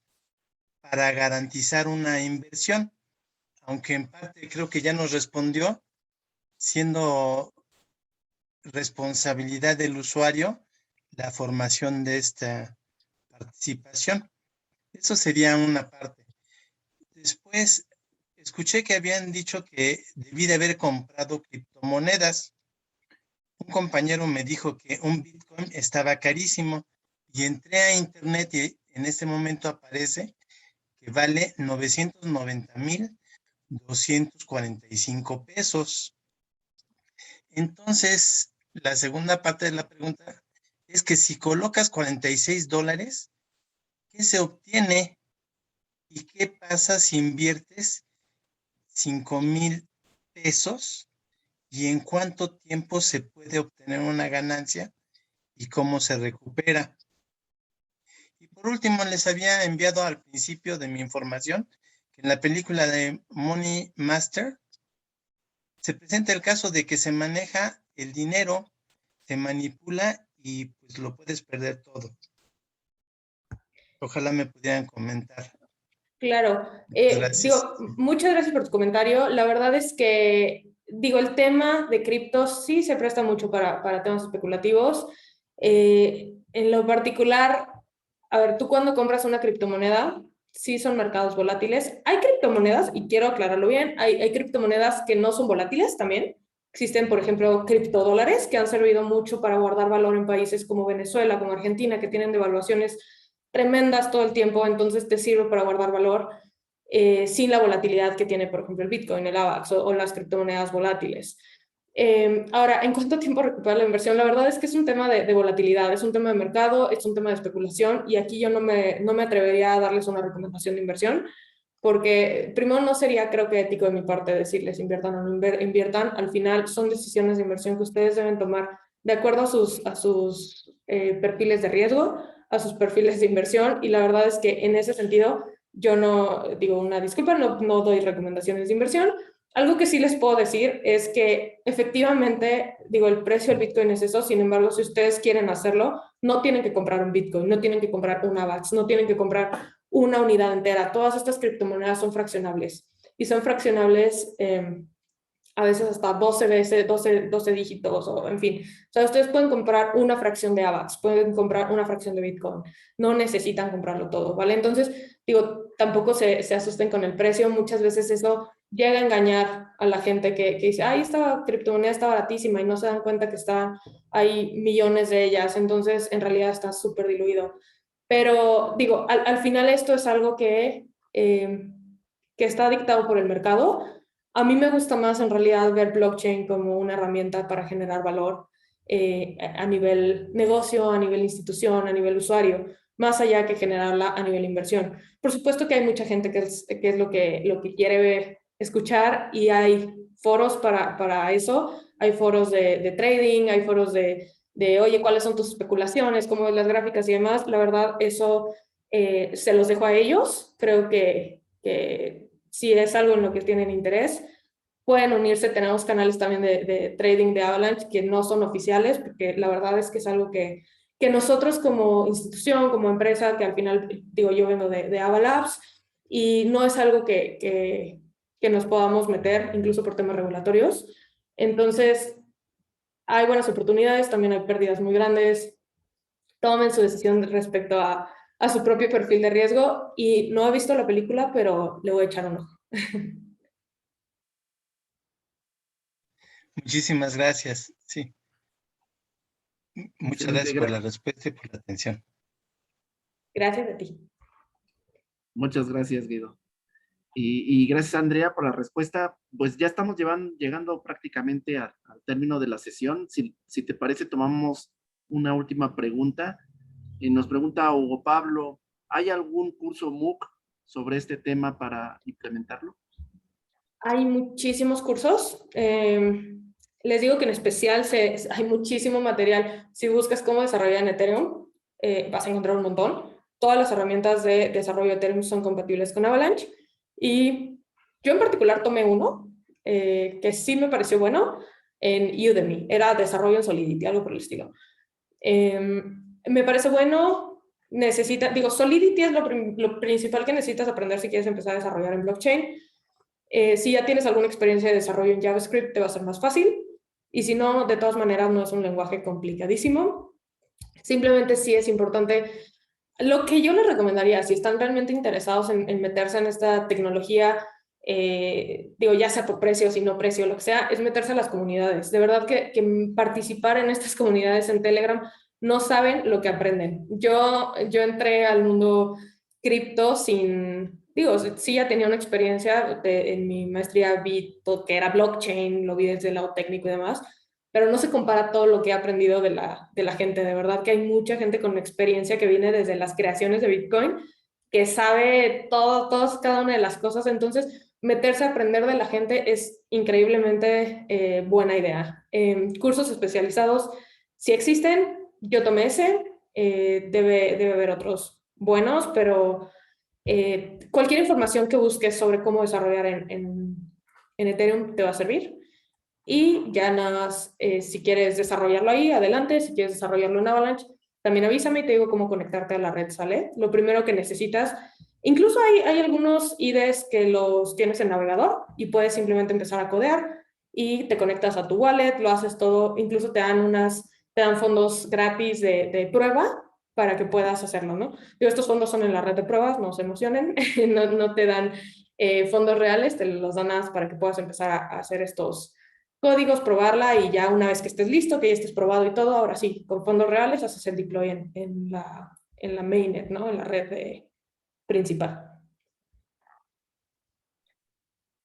para garantizar una inversión? Aunque en parte creo que ya nos respondió, siendo responsabilidad del usuario la formación de esta participación. Eso sería una parte. Después, escuché que habían dicho que debí de haber comprado criptomonedas. Un compañero me dijo que un Bitcoin estaba carísimo y entré a internet y en este momento aparece que vale 990,245 pesos. Entonces, la segunda parte de la pregunta es que si colocas $46, ¿qué se obtiene? ¿Y qué pasa si inviertes 5,000 pesos? ¿Y en cuánto tiempo se puede obtener una ganancia? ¿Y cómo se recupera? Y por último, les había enviado al principio de mi información que en la película de Money Master se presenta el caso de que se maneja el dinero, se manipula y pues lo puedes perder todo. Ojalá me pudieran comentar. Claro, Gracias. muchas gracias por tu comentario. La verdad es que, el tema de criptos sí se presta mucho para temas especulativos. En lo particular, a ver, tú cuando compras una criptomoneda, sí son mercados volátiles. Hay criptomonedas, y quiero aclararlo bien, hay criptomonedas que no son volátiles también, Existen, por ejemplo, criptodólares que han servido mucho para guardar valor en países como Venezuela, como Argentina, que tienen devaluaciones tremendas todo el tiempo, entonces te sirve para guardar valor sin la volatilidad que tiene, por ejemplo, el Bitcoin, el AVAX o las criptomonedas volátiles. Ahora, ¿en cuánto tiempo recuperar la inversión? La verdad es que es un tema de volatilidad, es un tema de mercado, es un tema de especulación, y aquí yo no me atrevería a darles una recomendación de inversión, porque primero no sería, creo que, ético de mi parte decirles inviertan o no inviertan. Al final son decisiones de inversión que ustedes deben tomar de acuerdo a sus perfiles de riesgo, a sus perfiles de inversión, y la verdad es que en ese sentido yo no, digo una disculpa, no doy recomendaciones de inversión. Algo que sí les puedo decir es que efectivamente, digo, el precio del Bitcoin es eso. Sin embargo, si ustedes quieren hacerlo, no tienen que comprar un Bitcoin, no tienen que comprar una AVAX, no tienen que comprar una unidad entera. Todas estas criptomonedas son fraccionables, y son fraccionables a veces hasta 12 dígitos, o en fin. O sea, ustedes pueden comprar una fracción de AVAX, pueden comprar una fracción de Bitcoin, no necesitan comprarlo todo, ¿vale? Entonces, digo, tampoco se asusten con el precio. Muchas veces eso llega a engañar a la gente que dice, ay, esta criptomoneda está baratísima, y no se dan cuenta que hay millones de ellas, entonces en realidad está súper diluido. Pero digo, al final esto es algo que está dictado por el mercado. A mí me gusta más en realidad ver blockchain como una herramienta para generar valor a nivel negocio, a nivel institución, a nivel usuario, más allá que generarla a nivel inversión. Por supuesto que hay mucha gente que es lo que quiere escuchar, y hay foros para eso. Hay foros de trading, hay foros de oye, ¿cuáles son tus especulaciones? ¿Cómo ves las gráficas y demás? La verdad, eso se los dejo a ellos. Creo que si es algo en lo que tienen interés, pueden unirse. Tenemos canales también de trading de Avalanche que no son oficiales, porque la verdad es que es algo que nosotros como institución, como empresa, que al final, digo, yo vengo de Avalabs, y no es algo que nos podamos meter, incluso por temas regulatorios. Entonces, hay buenas oportunidades, también hay pérdidas muy grandes. Tomen su decisión respecto a su propio perfil de riesgo, y no he visto la película, pero le voy a echar un ojo. Muchísimas gracias. Sí, muchas Excelente, gracias por la respuesta y por la atención. Gracias a ti. Muchas gracias, Guido. Y gracias, Andrea, por la respuesta. Pues ya estamos llegando prácticamente al término de la sesión. Si te parece, tomamos una última pregunta. Nos pregunta Hugo Pablo, ¿hay algún curso MOOC sobre este tema para implementarlo? Hay muchísimos cursos. Les digo que en especial hay muchísimo material. Si buscas cómo desarrollar en Ethereum, vas a encontrar un montón. Todas las herramientas de desarrollo de Ethereum son compatibles con Avalanche. Y yo en particular tomé uno que sí me pareció bueno en Udemy. Era desarrollo en Solidity, algo por el estilo. Me parece bueno. Solidity es lo principal que necesitas aprender si quieres empezar a desarrollar en blockchain. Si ya tienes alguna experiencia de desarrollo en JavaScript, te va a ser más fácil. Y si no, de todas maneras, no es un lenguaje complicadísimo. Simplemente sí es importante. Lo que yo les recomendaría, si están realmente interesados en meterse en esta tecnología, ya sea por precio, si no precio, lo que sea, es meterse a las comunidades. De verdad que participar en estas comunidades en Telegram, no saben lo que aprenden. Yo entré al mundo cripto sí ya tenía una experiencia en mi maestría, vi todo que era blockchain, lo vi desde el lado técnico y demás, pero no se compara todo lo que he aprendido de la gente. De verdad que hay mucha gente con experiencia que viene desde las creaciones de Bitcoin, que sabe cada una de las cosas. Entonces, meterse a aprender de la gente es increíblemente buena idea. Cursos especializados, si existen, yo tomé ese, debe haber otros buenos, pero cualquier información que busques sobre cómo desarrollar en Ethereum te va a servir. Y ya nada más, si quieres desarrollarlo ahí, adelante. Si quieres desarrollarlo en Avalanche, también avísame y te digo cómo conectarte a la red, ¿sale? Lo primero que necesitas, incluso hay algunos IDEs que los tienes en navegador y puedes simplemente empezar a codear y te conectas a tu wallet, lo haces todo. Incluso te dan fondos gratis de prueba para que puedas hacerlo, ¿no? Estos fondos son en la red de pruebas, no se emocionen, no te dan fondos reales, te los dan para que puedas empezar a hacer estos códigos, probarla y ya una vez que estés listo, que ya estés probado y todo, ahora sí, con fondos reales haces el deploy en la mainnet, ¿no? En la red principal.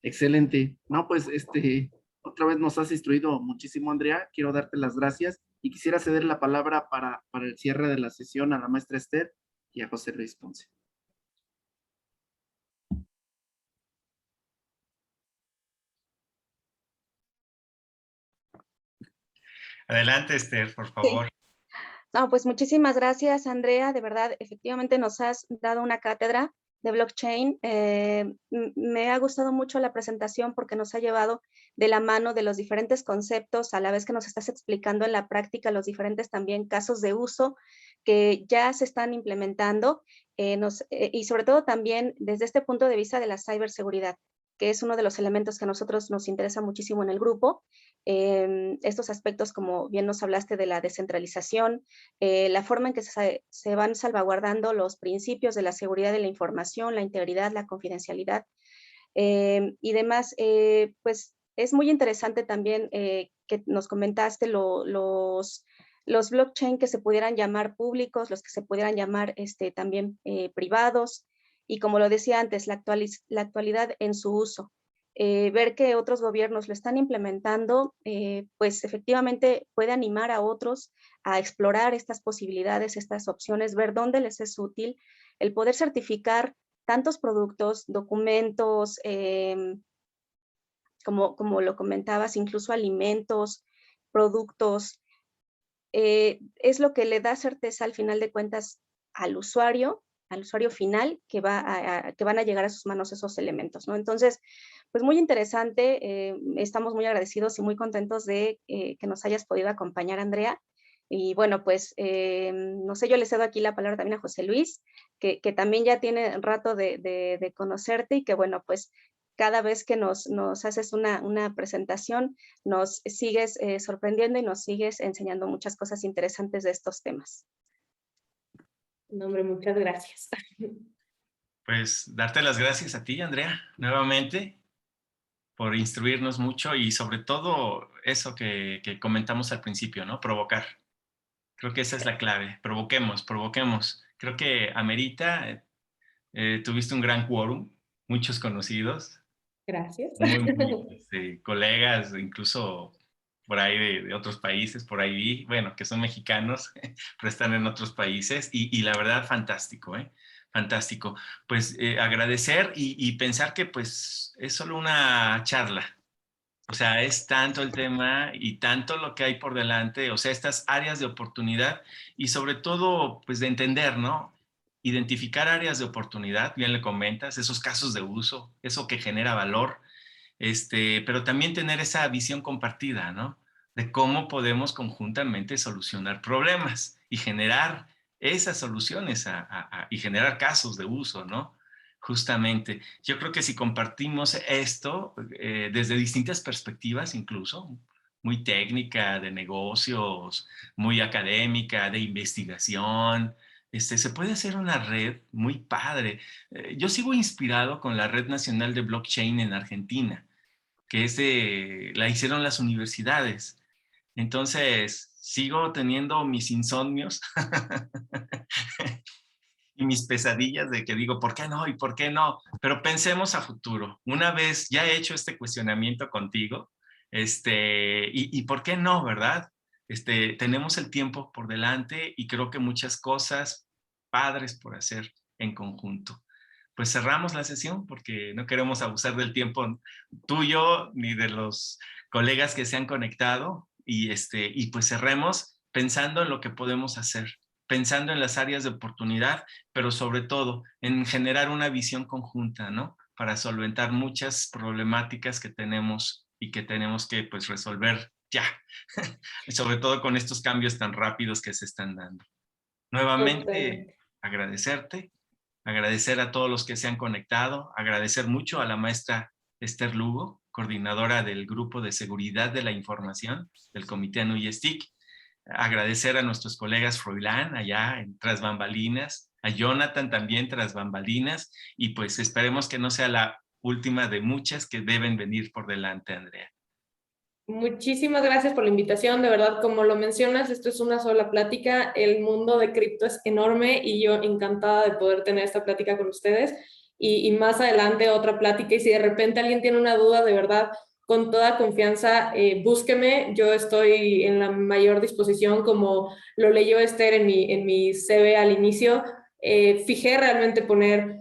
Excelente. No, pues otra vez nos has instruido muchísimo, Andrea. Quiero darte las gracias y quisiera ceder la palabra para el cierre de la sesión a la maestra Esther y a José Luis Ponce. Adelante, Esther, por favor. Sí. No, pues muchísimas gracias, Andrea. De verdad, efectivamente nos has dado una cátedra de blockchain. Me ha gustado mucho la presentación porque nos ha llevado de la mano de los diferentes conceptos, a la vez que nos estás explicando en la práctica los diferentes también casos de uso que ya se están implementando y sobre todo también desde este punto de vista de la ciberseguridad, que es uno de los elementos que a nosotros nos interesa muchísimo en el grupo. Estos aspectos, como bien nos hablaste de la descentralización, la forma en que se van salvaguardando los principios de la seguridad de la información, la integridad, la confidencialidad y demás, pues es muy interesante también que nos comentaste los blockchain que se pudieran llamar públicos, los que se pudieran llamar también privados, y como lo decía antes, la actualidad en su uso. Ver que otros gobiernos lo están implementando, pues efectivamente puede animar a otros a explorar estas posibilidades, estas opciones, ver dónde les es útil el poder certificar tantos productos, documentos, como lo comentabas, incluso alimentos, productos, es lo que le da certeza al final de cuentas al usuario final que van a llegar a sus manos esos elementos, ¿no? Entonces, pues muy interesante, estamos muy agradecidos y muy contentos de que nos hayas podido acompañar, Andrea. Y bueno, pues, no sé, yo le cedo aquí la palabra también a José Luis, que también ya tiene rato de conocerte y que bueno, pues cada vez que nos haces una presentación, nos sigues sorprendiendo y nos sigues enseñando muchas cosas interesantes de estos temas. No, hombre, muchas gracias. Pues darte las gracias a ti, Andrea, nuevamente, por instruirnos mucho y sobre todo eso que comentamos al principio, ¿no? Provocar. Creo que esa es la clave. Provoquemos. Creo que amerita, tuviste un gran quórum, muchos conocidos, Gracias. colegas, incluso por ahí de otros países, por ahí vi, bueno, que son mexicanos, pero están en otros países y la verdad, fantástico, ¿eh? Fantástico. Pues agradecer y pensar que pues es solo una charla. O sea, es tanto el tema y tanto lo que hay por delante, o sea, estas áreas de oportunidad y sobre todo, pues de entender, ¿no? Identificar áreas de oportunidad, bien le comentas, esos casos de uso, eso que genera valor, pero también tener esa visión compartida, ¿no? De cómo podemos conjuntamente solucionar problemas y generar esas soluciones y generar casos de uso, ¿no? Justamente, yo creo que si compartimos esto desde distintas perspectivas, incluso muy técnica, de negocios, muy académica, de investigación, se puede hacer una red muy padre. Yo sigo inspirado con la Red Nacional de Blockchain en Argentina, que la hicieron las universidades. Entonces, sigo teniendo mis insomnios y mis pesadillas de que digo, ¿por qué no? ¿Y por qué no? Pero pensemos a futuro. Una vez ya he hecho este cuestionamiento contigo, y ¿por qué no, verdad? Tenemos el tiempo por delante y creo que muchas cosas padres por hacer en conjunto. Pues cerramos la sesión porque no queremos abusar del tiempo tuyo ni de los colegas que se han conectado y pues cerremos pensando en lo que podemos hacer, pensando en las áreas de oportunidad, pero sobre todo en generar una visión conjunta, ¿no? Para solventar muchas problemáticas que tenemos y que tenemos que pues resolver ya, sobre todo con estos cambios tan rápidos que se están dando. Nuevamente, agradecerte, agradecer a todos los que se han conectado, agradecer mucho a la maestra Esther Lugo, coordinadora del Grupo de Seguridad de la Información del Comité ANUYESTIC, agradecer a nuestros colegas Froilán allá en tras bambalinas, a Jonathan también tras bambalinas, y pues esperemos que no sea la última de muchas que deben venir por delante, Andrea. Muchísimas gracias por la invitación, de verdad, como lo mencionas, esto es una sola plática, el mundo de cripto es enorme y yo encantada de poder tener esta plática con ustedes y más adelante otra plática y si de repente alguien tiene una duda, de verdad, con toda confianza, búsqueme, yo estoy en la mayor disposición, como lo leyó Esther en mi CV al inicio, fijé realmente poner...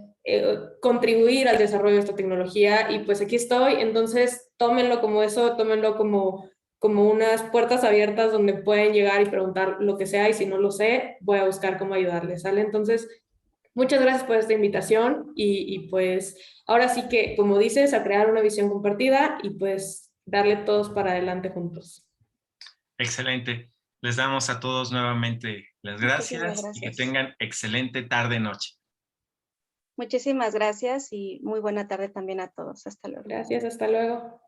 contribuir al desarrollo de esta tecnología y pues aquí estoy, entonces tómenlo como eso, tómenlo como unas puertas abiertas donde pueden llegar y preguntar lo que sea y si no lo sé, voy a buscar cómo ayudarles, ¿sale? Entonces, muchas gracias por esta invitación y pues ahora sí que, como dices, a crear una visión compartida y pues darle todos para adelante juntos. Excelente. Les damos a todos nuevamente las gracias y que tengan excelente tarde-noche. Muchísimas gracias y muy buena tarde también a todos. Hasta luego. Gracias, hasta luego.